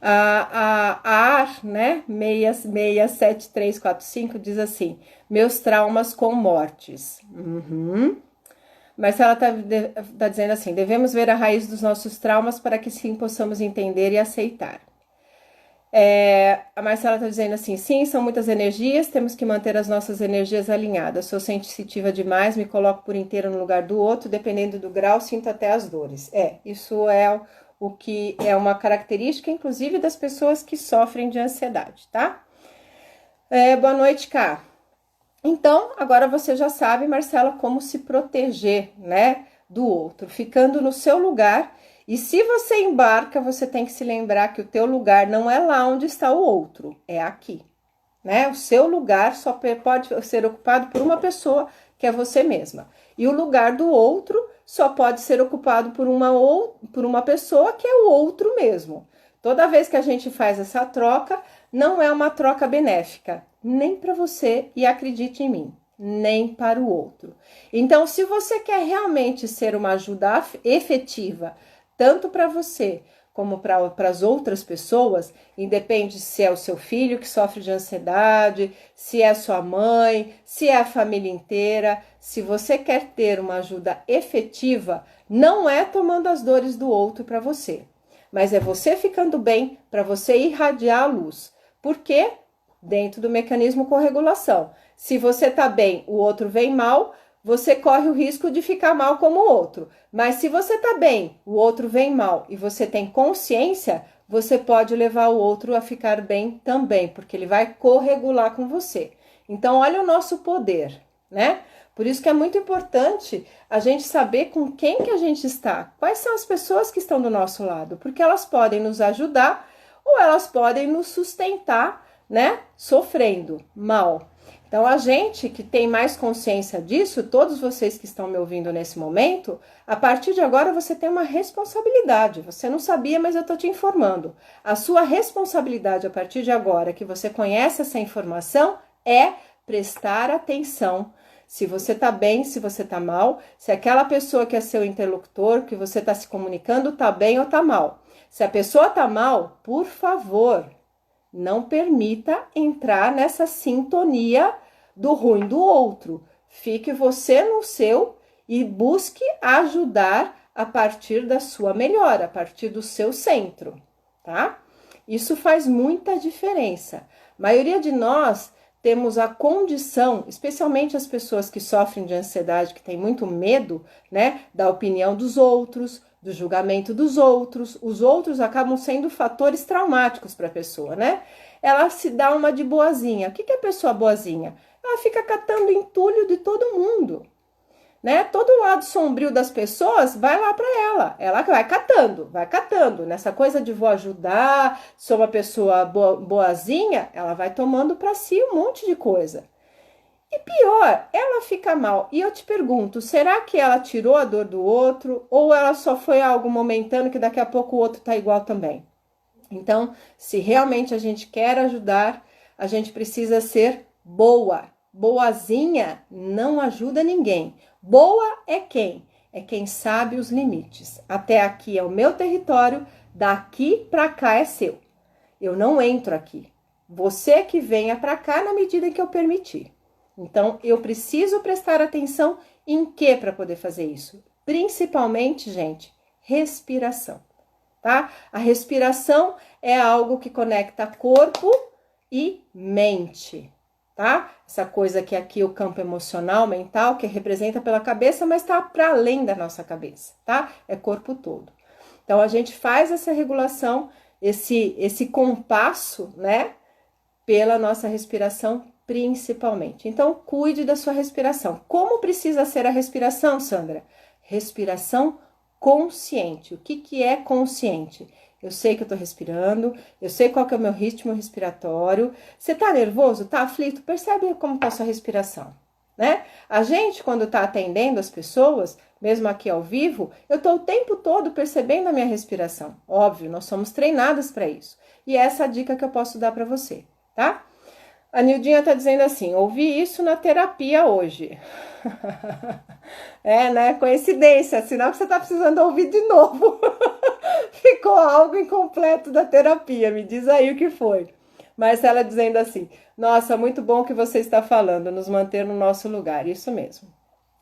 Speaker 1: A AR, né, 67345 diz assim: meus traumas com mortes. Marcela tá dizendo assim, devemos ver a raiz dos nossos traumas para que sim possamos entender e aceitar. A Marcela tá dizendo assim, sim, são muitas energias, temos que manter as nossas energias alinhadas. Sou sensitiva demais, me coloco por inteiro no lugar do outro, dependendo do grau, sinto até as dores. Isso é o que é uma característica, inclusive, das pessoas que sofrem de ansiedade, tá? Boa noite, Cá. Então, agora você já sabe, Marcela, como se proteger, né, do outro, ficando no seu lugar. E se você embarca, você tem que se lembrar que o teu lugar não é lá onde está o outro, é aqui, né? O seu lugar só pode ser ocupado por uma pessoa, que é você mesma. E o lugar do outro só pode ser ocupado por uma pessoa, que é o outro mesmo. Toda vez que a gente faz essa troca, não é uma troca benéfica, nem para você, e acredite em mim, nem para o outro. Então, se você quer realmente ser uma ajuda efetiva, tanto para você como para as outras pessoas, independe se é o seu filho que sofre de ansiedade, se é sua mãe, se é a família inteira, se você quer ter uma ajuda efetiva, não é tomando as dores do outro para você, mas é você ficando bem para você irradiar a luz. Por quê? Dentro do mecanismo corregulação. Se você tá bem, o outro vem mal, você corre o risco de ficar mal como o outro. Mas se você tá bem, o outro vem mal e você tem consciência, você pode levar o outro a ficar bem também, porque ele vai corregular com você. Então, olha o nosso poder, né? Por isso que é muito importante a gente saber com quem que a gente está. Quais são as pessoas que estão do nosso lado, porque elas podem nos ajudar ou elas podem nos sustentar, né, sofrendo mal. Então, a gente que tem mais consciência disso, todos vocês que estão me ouvindo nesse momento, a partir de agora você tem uma responsabilidade. Você não sabia, mas eu estou te informando. A sua responsabilidade a partir de agora, que você conhece essa informação, é prestar atenção. Se você está bem, se você está mal, se aquela pessoa que é seu interlocutor, que você está se comunicando, está bem ou está mal. Se a pessoa está mal, por favor, não permita entrar nessa sintonia do ruim do outro. Fique você no seu e busque ajudar a partir da sua melhora, a partir do seu centro, tá? Isso faz muita diferença. A maioria de nós temos a condição, especialmente as pessoas que sofrem de ansiedade, que têm muito medo, né, da opinião dos outros, do julgamento dos outros. Os outros acabam sendo fatores traumáticos para a pessoa, né? Ela se dá uma de boazinha. O que é a pessoa boazinha? Ela fica catando entulho de todo mundo, né? Todo lado sombrio das pessoas vai lá para ela. Ela vai catando. Nessa coisa de vou ajudar, sou uma pessoa boazinha, ela vai tomando para si um monte de coisa. E pior, ela fica mal. E eu te pergunto, será que ela tirou a dor do outro ou ela só foi algo momentâneo que daqui a pouco o outro tá igual também? Então, se realmente a gente quer ajudar, a gente precisa ser boa. Boazinha não ajuda ninguém. Boa é quem? É quem sabe os limites. Até aqui é o meu território, daqui para cá é seu. Eu não entro aqui. Você que venha para cá na medida que eu permitir. Então, eu preciso prestar atenção em que para poder fazer isso? Principalmente, gente, respiração, tá? A respiração é algo que conecta corpo e mente, tá? Essa coisa que aqui o campo emocional, mental, que representa pela cabeça, mas tá para além da nossa cabeça, tá? É corpo todo. Então, a gente faz essa regulação, esse compasso, né? Pela nossa respiração principalmente. Então, cuide da sua respiração. Como precisa ser a respiração, Sandra? Respiração consciente. O que é consciente? Eu sei que eu tô respirando, eu sei qual que é o meu ritmo respiratório. Você tá nervoso? Tá aflito? Percebe como tá a sua respiração, né? A gente, quando tá atendendo as pessoas, mesmo aqui ao vivo, eu tô o tempo todo percebendo a minha respiração. Óbvio, nós somos treinadas para isso. E essa é a dica que eu posso dar para você, tá? A Nildinha tá dizendo assim, ouvi isso na terapia hoje. É, né? Coincidência, sinal que você tá precisando ouvir de novo. Ficou algo incompleto da terapia, me diz aí o que foi. Marcela dizendo assim, nossa, muito bom que você está falando, nos manter no nosso lugar, isso mesmo.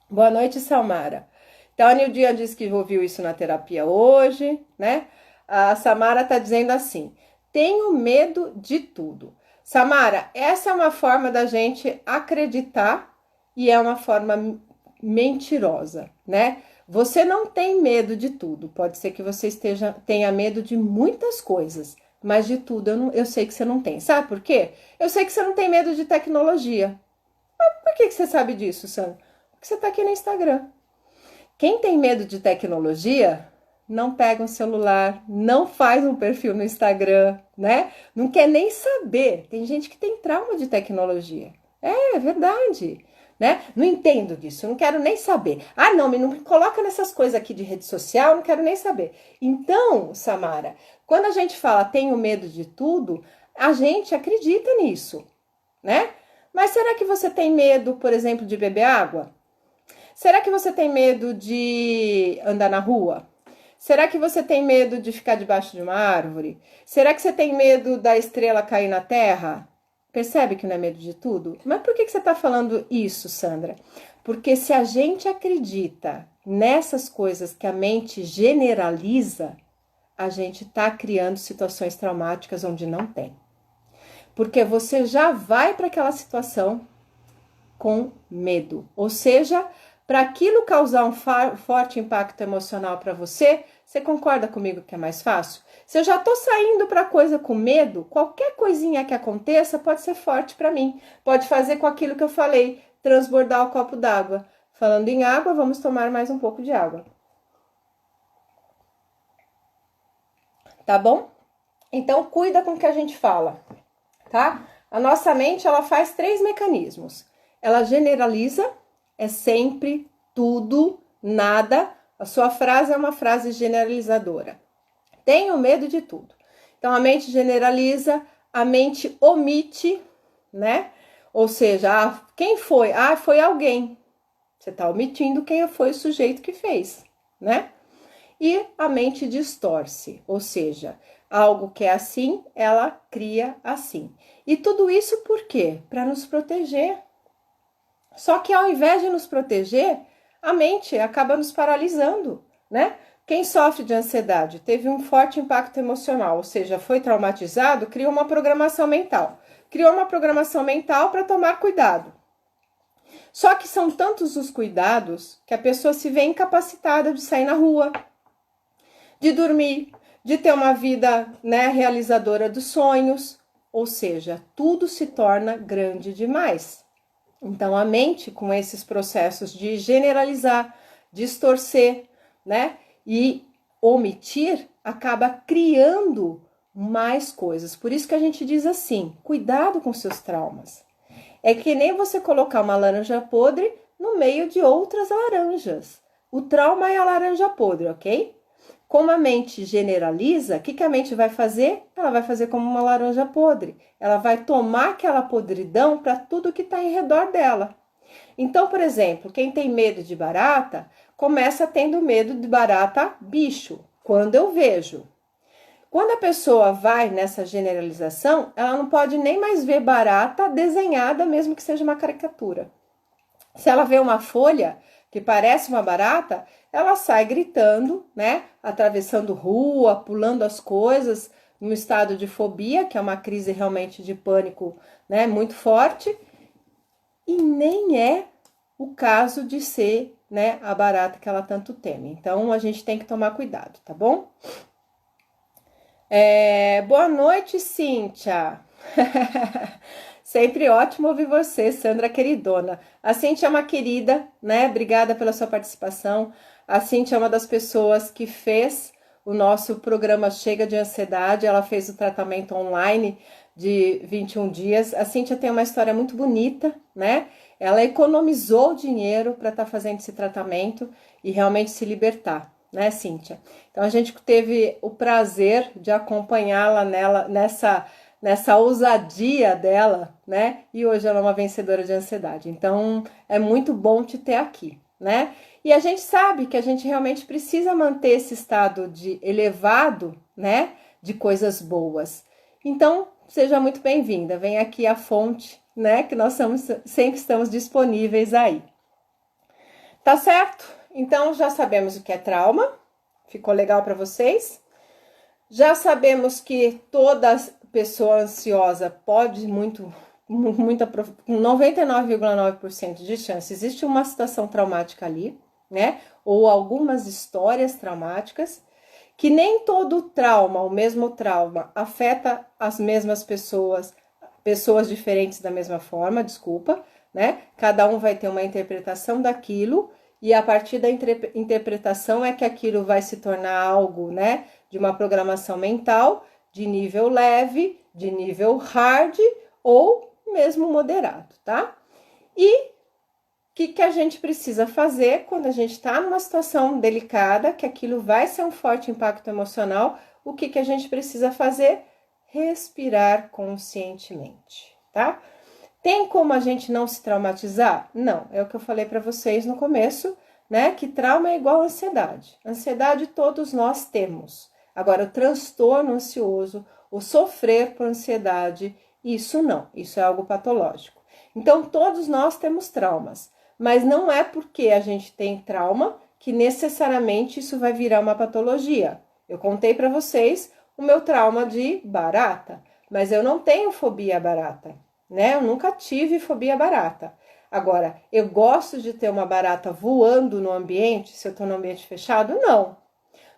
Speaker 1: Boa noite, Samara. Então, a Nildinha disse que ouviu isso na terapia hoje, né? A Samara tá dizendo assim, tenho medo de tudo. Samara, essa é uma forma da gente acreditar e é uma forma mentirosa, né? Você não tem medo de tudo. Pode ser que você tenha medo de muitas coisas, mas de tudo eu sei que você não tem. Sabe por quê? Eu sei que você não tem medo de tecnologia. Mas por que você sabe disso, Sandra? Porque você tá aqui no Instagram. Quem tem medo de tecnologia não pega um celular, não faz um perfil no Instagram, né? Não quer nem saber. Tem gente que tem trauma de tecnologia. É verdade, né? Não entendo disso, não quero nem saber. Ah, não, me coloca nessas coisas aqui de rede social, não quero nem saber. Então, Samara, quando a gente fala tenho medo de tudo, a gente acredita nisso, né? Mas será que você tem medo, por exemplo, de beber água? Será que você tem medo de andar na rua? Será que você tem medo de ficar debaixo de uma árvore? Será que você tem medo da estrela cair na terra? Percebe que não é medo de tudo? Mas por que você está falando isso, Sandra? Porque se a gente acredita nessas coisas que a mente generaliza, a gente está criando situações traumáticas onde não tem. Porque você já vai para aquela situação com medo. Ou seja, para aquilo causar um forte impacto emocional para você, você concorda comigo que é mais fácil? Se eu já tô saindo para coisa com medo, qualquer coisinha que aconteça pode ser forte para mim. Pode fazer com aquilo que eu falei, transbordar o copo d'água. Falando em água, vamos tomar mais um pouco de água. Tá bom? Então, cuida com o que a gente fala, tá? A nossa mente, ela faz 3 mecanismos. Ela generaliza, é sempre, tudo, nada. A sua frase é uma frase generalizadora. Tenho medo de tudo. Então, a mente generaliza, a mente omite, né? Ou seja, quem foi? Foi alguém. Você está omitindo quem foi o sujeito que fez, né? E a mente distorce, ou seja, algo que é assim, ela cria assim. E tudo isso por quê? Para nos proteger. Só que ao invés de nos proteger, a mente acaba nos paralisando, né? Quem sofre de ansiedade teve um forte impacto emocional, ou seja, foi traumatizado, criou uma programação mental. Criou uma programação mental para tomar cuidado. Só que são tantos os cuidados que a pessoa se vê incapacitada de sair na rua, de dormir, de ter uma vida, né, realizadora dos sonhos, ou seja, tudo se torna grande demais. Então a mente, com esses processos de generalizar, distorcer, né, e omitir, acaba criando mais coisas. Por isso que a gente diz assim: cuidado com seus traumas. É que nem você colocar uma laranja podre no meio de outras laranjas. O trauma é a laranja podre, ok? Como a mente generaliza, o que a mente vai fazer? Ela vai fazer como uma laranja podre. Ela vai tomar aquela podridão para tudo que está em redor dela. Então, por exemplo, quem tem medo de barata, começa tendo medo de barata bicho. Quando eu vejo. Quando a pessoa vai nessa generalização, ela não pode nem mais ver barata desenhada, mesmo que seja uma caricatura. Se ela vê uma folha que parece uma barata, ela sai gritando, né? Atravessando rua, pulando as coisas, num estado de fobia, que é uma crise realmente de pânico, né? Muito forte. E nem é o caso de ser, né, a barata que ela tanto teme. Então, a gente tem que tomar cuidado, tá bom? Boa noite, Cíntia. Sempre ótimo ouvir você, Sandra queridona. A Cíntia é uma querida, né? Obrigada pela sua participação. A Cíntia é uma das pessoas que fez o nosso programa Chega de Ansiedade. Ela fez o tratamento online de 21 dias. A Cíntia tem uma história muito bonita, né? Ela economizou dinheiro para estar fazendo esse tratamento e realmente se libertar, né, Cíntia? Então a gente teve o prazer de acompanhá-la nessa ousadia dela, né? E hoje ela é uma vencedora de ansiedade. Então é muito bom te ter aqui, né? E a gente sabe que a gente realmente precisa manter esse estado de elevado, né? De coisas boas. Então seja muito bem-vinda. Vem aqui a fonte, né? Que nós sempre estamos disponíveis aí. Tá certo? Então já sabemos o que é trauma. Ficou legal para vocês? Já sabemos que toda pessoa ansiosa pode com 99,9% de chance, existe uma situação traumática ali, né? Ou algumas histórias traumáticas, que nem todo trauma, o mesmo trauma, afeta as mesmas pessoas diferentes da mesma forma, desculpa, né? Cada um vai ter uma interpretação daquilo, e a partir da interpretação é que aquilo vai se tornar algo, né? De uma programação mental, de nível leve, de nível hard ou mesmo moderado, tá? E o que a gente precisa fazer quando a gente está numa situação delicada, que aquilo vai ser um forte impacto emocional, o que a gente precisa fazer? Respirar conscientemente, tá? Tem como a gente não se traumatizar? Não, é o que eu falei para vocês no começo, né? Que trauma é igual a ansiedade. Ansiedade todos nós temos. Agora, o transtorno ansioso, o sofrer por ansiedade, isso não, isso é algo patológico. Então, todos nós temos traumas, mas não é porque a gente tem trauma que necessariamente isso vai virar uma patologia. Eu contei para vocês o meu trauma de barata, mas eu não tenho fobia a barata, né? Eu nunca tive fobia a barata. Agora, eu gosto de ter uma barata voando no ambiente, se eu estou no ambiente fechado? Não.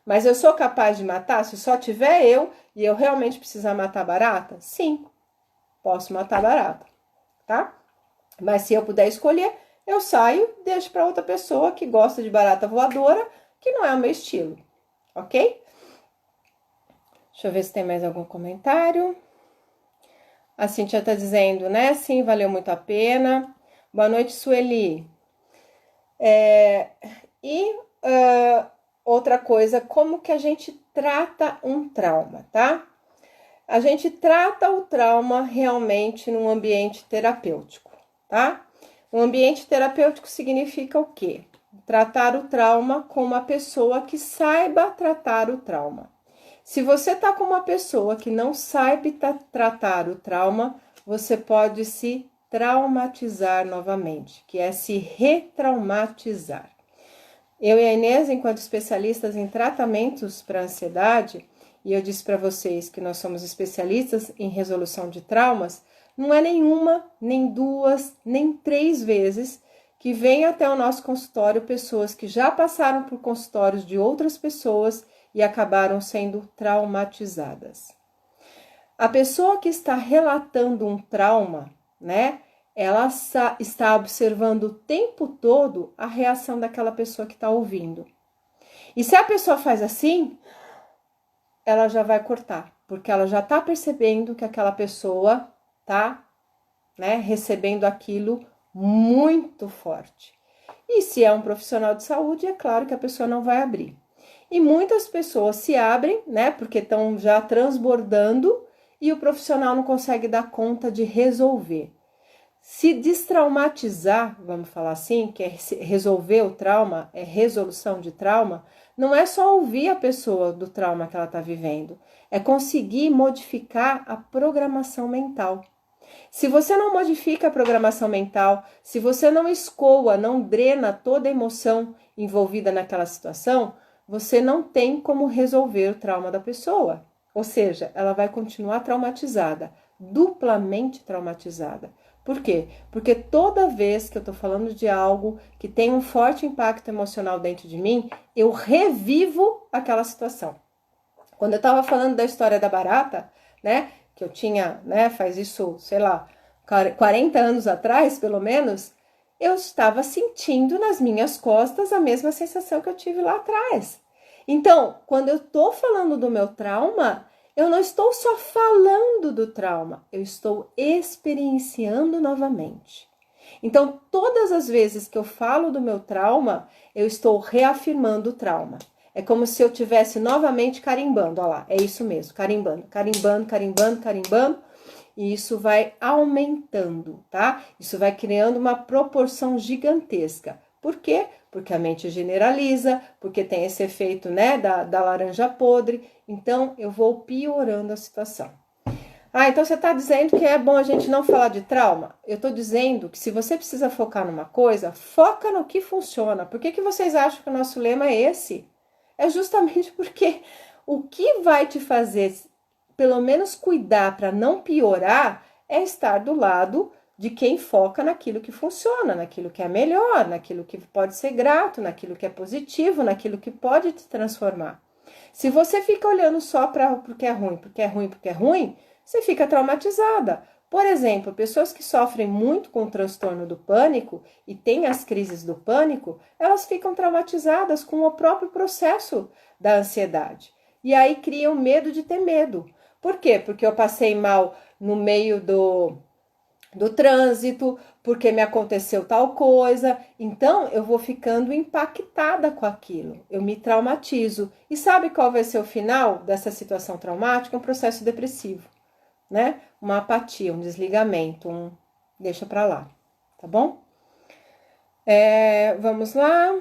Speaker 1: Mas eu sou capaz de matar se só tiver eu e eu realmente precisar matar barata? Sim, posso matar barata, tá? Mas se eu puder escolher, eu saio e deixo para outra pessoa que gosta de barata voadora, que não é o meu estilo, ok? Deixa eu ver se tem mais algum comentário. A Cíntia tá dizendo, né? Sim, valeu muito a pena. Boa noite, Sueli. E outra coisa, como que a gente trata um trauma, tá? A gente trata o trauma realmente num ambiente terapêutico, tá? Um ambiente terapêutico significa o quê? Tratar o trauma com uma pessoa que saiba tratar o trauma. Se você tá com uma pessoa que não sabe tratar o trauma, você pode se traumatizar novamente, que é se retraumatizar. Eu e a Inês, enquanto especialistas em tratamentos para ansiedade, e eu disse para vocês que nós somos especialistas em resolução de traumas, não é nenhuma, nem duas, nem 3 vezes que vem até o nosso consultório pessoas que já passaram por consultórios de outras pessoas e acabaram sendo traumatizadas. A pessoa que está relatando um trauma, né? Ela está observando o tempo todo a reação daquela pessoa que está ouvindo. E se a pessoa faz assim, ela já vai cortar, porque ela já está percebendo que aquela pessoa está, né, recebendo aquilo muito forte. E se é um profissional de saúde, é claro que a pessoa não vai abrir. E muitas pessoas se abrem, né, porque estão já transbordando e o profissional não consegue dar conta de resolver. Se destraumatizar, vamos falar assim, que é resolver o trauma, é resolução de trauma, não é só ouvir a pessoa do trauma que ela está vivendo, é conseguir modificar a programação mental. Se você não modifica a programação mental, se você não escoa, não drena toda a emoção envolvida naquela situação, você não tem como resolver o trauma da pessoa. Ou seja, ela vai continuar traumatizada, duplamente traumatizada. Por quê? Porque toda vez que eu tô falando de algo que tem um forte impacto emocional dentro de mim, eu revivo aquela situação. Quando eu tava falando da história da barata, né, que eu tinha, né, faz isso, sei lá, 40 anos atrás, pelo menos, eu estava sentindo nas minhas costas a mesma sensação que eu tive lá atrás. Então, quando eu tô falando do meu trauma, eu não estou só falando do trauma, eu estou experienciando novamente. Então, todas as vezes que eu falo do meu trauma, eu estou reafirmando o trauma. É como se eu tivesse novamente carimbando, olha lá, é isso mesmo, carimbando, carimbando, carimbando, carimbando, e isso vai aumentando, tá? Isso vai criando uma proporção gigantesca. Por quê? Porque a mente generaliza, porque tem esse efeito, né, da laranja podre, então eu vou piorando a situação. Ah, então você está dizendo que é bom a gente não falar de trauma? Eu estou dizendo que se você precisa focar numa coisa, foca no que funciona. Por que vocês acham que o nosso lema é esse? É justamente porque o que vai te fazer, pelo menos, cuidar para não piorar, é estar do lado de quem foca naquilo que funciona, naquilo que é melhor, naquilo que pode ser grato, naquilo que é positivo, naquilo que pode te transformar. Se você fica olhando só para porque é ruim, porque é ruim, porque é ruim, você fica traumatizada. Por exemplo, pessoas que sofrem muito com o transtorno do pânico e têm as crises do pânico, elas ficam traumatizadas com o próprio processo da ansiedade. E aí criam medo de ter medo. Por quê? Porque eu passei mal no meio do trânsito, porque me aconteceu tal coisa, então eu vou ficando impactada com aquilo, eu me traumatizo. E sabe qual vai ser o final dessa situação traumática? Um processo depressivo, né? Uma apatia, um desligamento, deixa pra lá, tá bom? Vamos lá.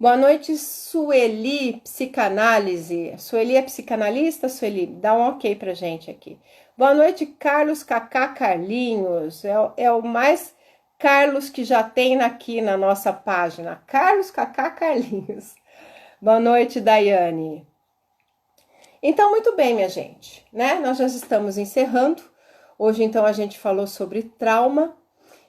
Speaker 1: Boa noite, Sueli, psicanálise. Sueli é psicanalista? Sueli, dá um ok pra gente aqui. Boa noite, Carlos Kaká Carlinhos. É o mais Carlos que já tem aqui na nossa página. Carlos Kaká Carlinhos. Boa noite, Daiane. Então, muito bem, minha gente, né? Nós já estamos encerrando. Hoje, então, a gente falou sobre trauma.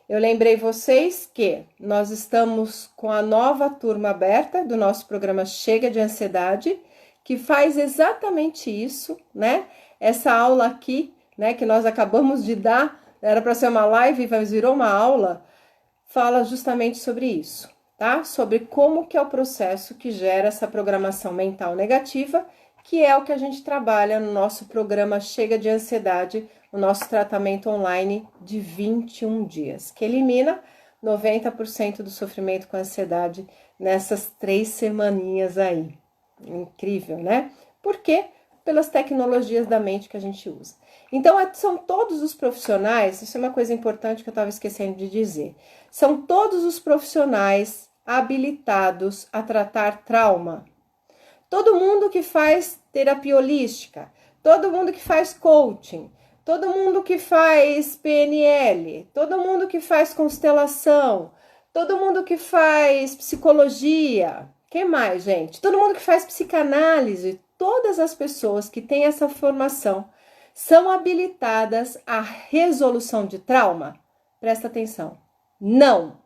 Speaker 1: Eu lembrei vocês que nós estamos com a nova turma aberta do nosso programa Chega de Ansiedade, que faz exatamente isso, né? Essa aula aqui, né, que nós acabamos de dar, era para ser uma live, mas virou uma aula, fala justamente sobre isso, tá? Sobre como que é o processo que gera essa programação mental negativa, que é o que a gente trabalha no nosso programa Chega de Ansiedade o nosso tratamento online de 21 dias, que elimina 90% do sofrimento com ansiedade nessas 3 semaninhas aí. Incrível, né? Por quê? Pelas tecnologias da mente que a gente usa. Então, são todos os profissionais, isso é uma coisa importante que eu estava esquecendo de dizer, são todos os profissionais habilitados a tratar trauma. Todo mundo que faz terapia holística, todo mundo que faz coaching, todo mundo que faz PNL, todo mundo que faz constelação, todo mundo que faz psicologia, que mais, gente? Todo mundo que faz psicanálise, todas as pessoas que têm essa formação são habilitadas à resolução de trauma? Presta atenção. Não.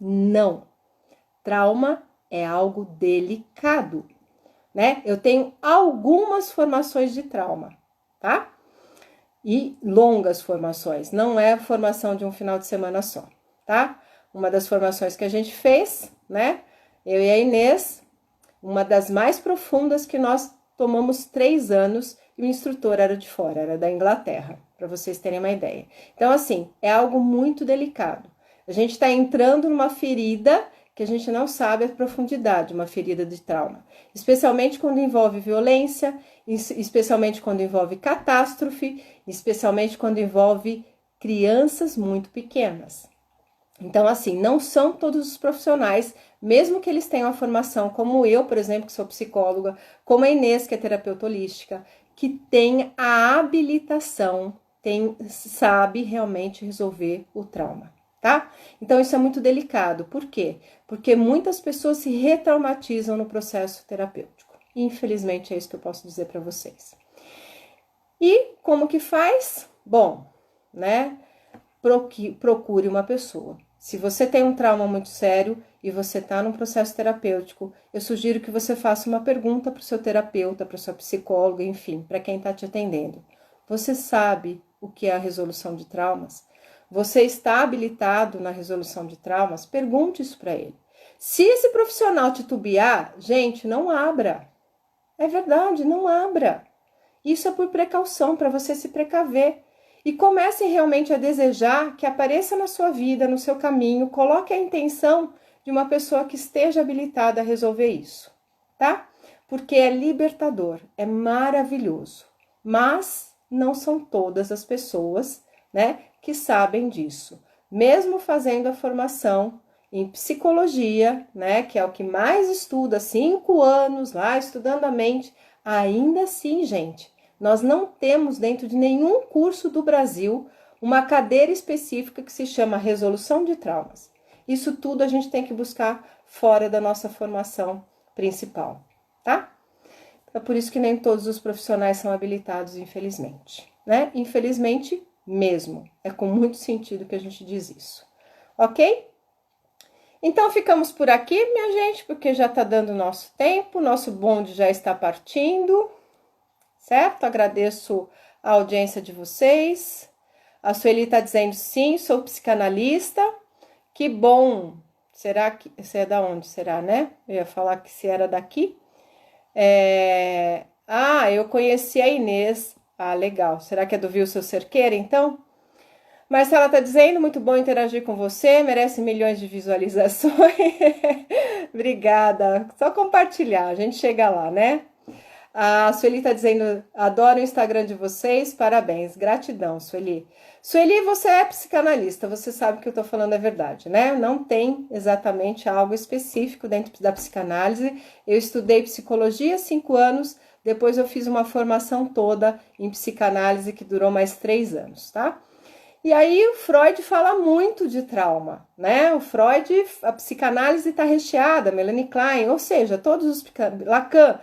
Speaker 1: Não. Trauma é algo delicado, né? Eu tenho algumas formações de trauma, tá? E longas formações, não é formação de um final de semana só, tá? Uma das formações que a gente fez, né? Eu e a Inês, uma das mais profundas que nós tomamos 3 anos e o instrutor era de fora, era da Inglaterra, para vocês terem uma ideia. Então, assim, é algo muito delicado. A gente está entrando numa ferida que a gente não sabe a profundidade, uma ferida de trauma. Especialmente quando envolve violência, especialmente quando envolve catástrofe, especialmente quando envolve crianças muito pequenas. Então, assim, não são todos os profissionais, mesmo que eles tenham a formação, como eu, por exemplo, que sou psicóloga, como a Inês, que é terapeuta holística, que tem a habilitação, sabe realmente resolver o trauma, tá? Então, isso é muito delicado. Por quê? Porque muitas pessoas se retraumatizam no processo terapêutico. Infelizmente, é isso que eu posso dizer para vocês. E como que faz? Bom, né? Procure uma pessoa. Se você tem um trauma muito sério e você está num processo terapêutico, eu sugiro que você faça uma pergunta para o seu terapeuta, para o seu psicólogo, enfim, para quem está te atendendo. Você sabe o que é a resolução de traumas? Você está habilitado na resolução de traumas? Pergunte isso para ele. Se esse profissional titubear, gente, não abra. É verdade, não abra. Isso é por precaução, para você se precaver. E comece realmente a desejar que apareça na sua vida, no seu caminho, coloque a intenção de uma pessoa que esteja habilitada a resolver isso, tá? Porque é libertador, é maravilhoso. Mas não são todas as pessoas, né, que sabem disso. Mesmo fazendo a formação em psicologia, né, que é o que mais estuda, 5 anos lá estudando a mente, ainda assim, gente, nós não temos dentro de nenhum curso do Brasil uma cadeira específica que se chama resolução de traumas. Isso tudo a gente tem que buscar fora da nossa formação principal, tá? É por isso que nem todos os profissionais são habilitados, infelizmente, né? Infelizmente mesmo. É com muito sentido que a gente diz isso, ok? Então ficamos por aqui, minha gente, porque já tá dando nosso tempo, nosso bonde já está partindo. Certo? Agradeço a audiência de vocês. A Sueli está dizendo sim, sou psicanalista. Que bom! Será que... Você é da onde? Será, né? Eu ia falar que se era daqui. Eu conheci a Inês. Ah, legal. Será que é do Wilson Cerqueira, então? Marcela está dizendo, muito bom interagir com você, merece milhões de visualizações. Obrigada. Só compartilhar, a gente chega lá, né? A Sueli está dizendo, adoro o Instagram de vocês, parabéns, gratidão, Sueli. Sueli, você é psicanalista, você sabe que eu estou falando a verdade, né? Não tem exatamente algo específico dentro da psicanálise. Eu estudei psicologia há 5 anos, depois eu fiz uma formação toda em psicanálise que durou mais 3 anos, tá? E aí o Freud fala muito de trauma, né? O Freud, a psicanálise está recheada, Melanie Klein, ou seja, todos os Lacan,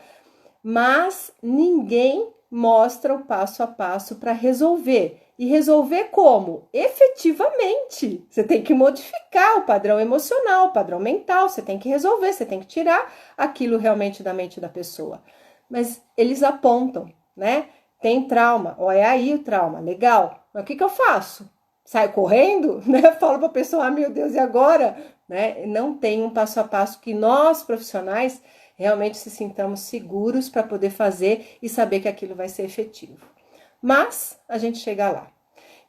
Speaker 1: mas ninguém mostra o passo a passo para resolver. E resolver como? Efetivamente. Você tem que modificar o padrão emocional, o padrão mental, você tem que resolver, você tem que tirar aquilo realmente da mente da pessoa. Mas eles apontam, né? Tem trauma, olha aí o trauma, legal. Mas o que eu faço? Saio correndo, né? Falo para a pessoa, meu Deus, e agora? Né? Não tem um passo a passo que nós, profissionais, realmente se sintamos seguros para poder fazer e saber que aquilo vai ser efetivo. Mas a gente chega lá.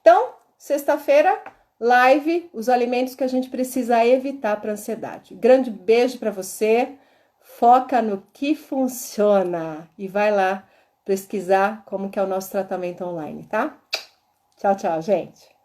Speaker 1: Então, sexta-feira, live, os alimentos que a gente precisa evitar para ansiedade. Grande beijo para você, foca no que funciona e vai lá pesquisar como que é o nosso tratamento online, tá? Tchau, tchau, gente!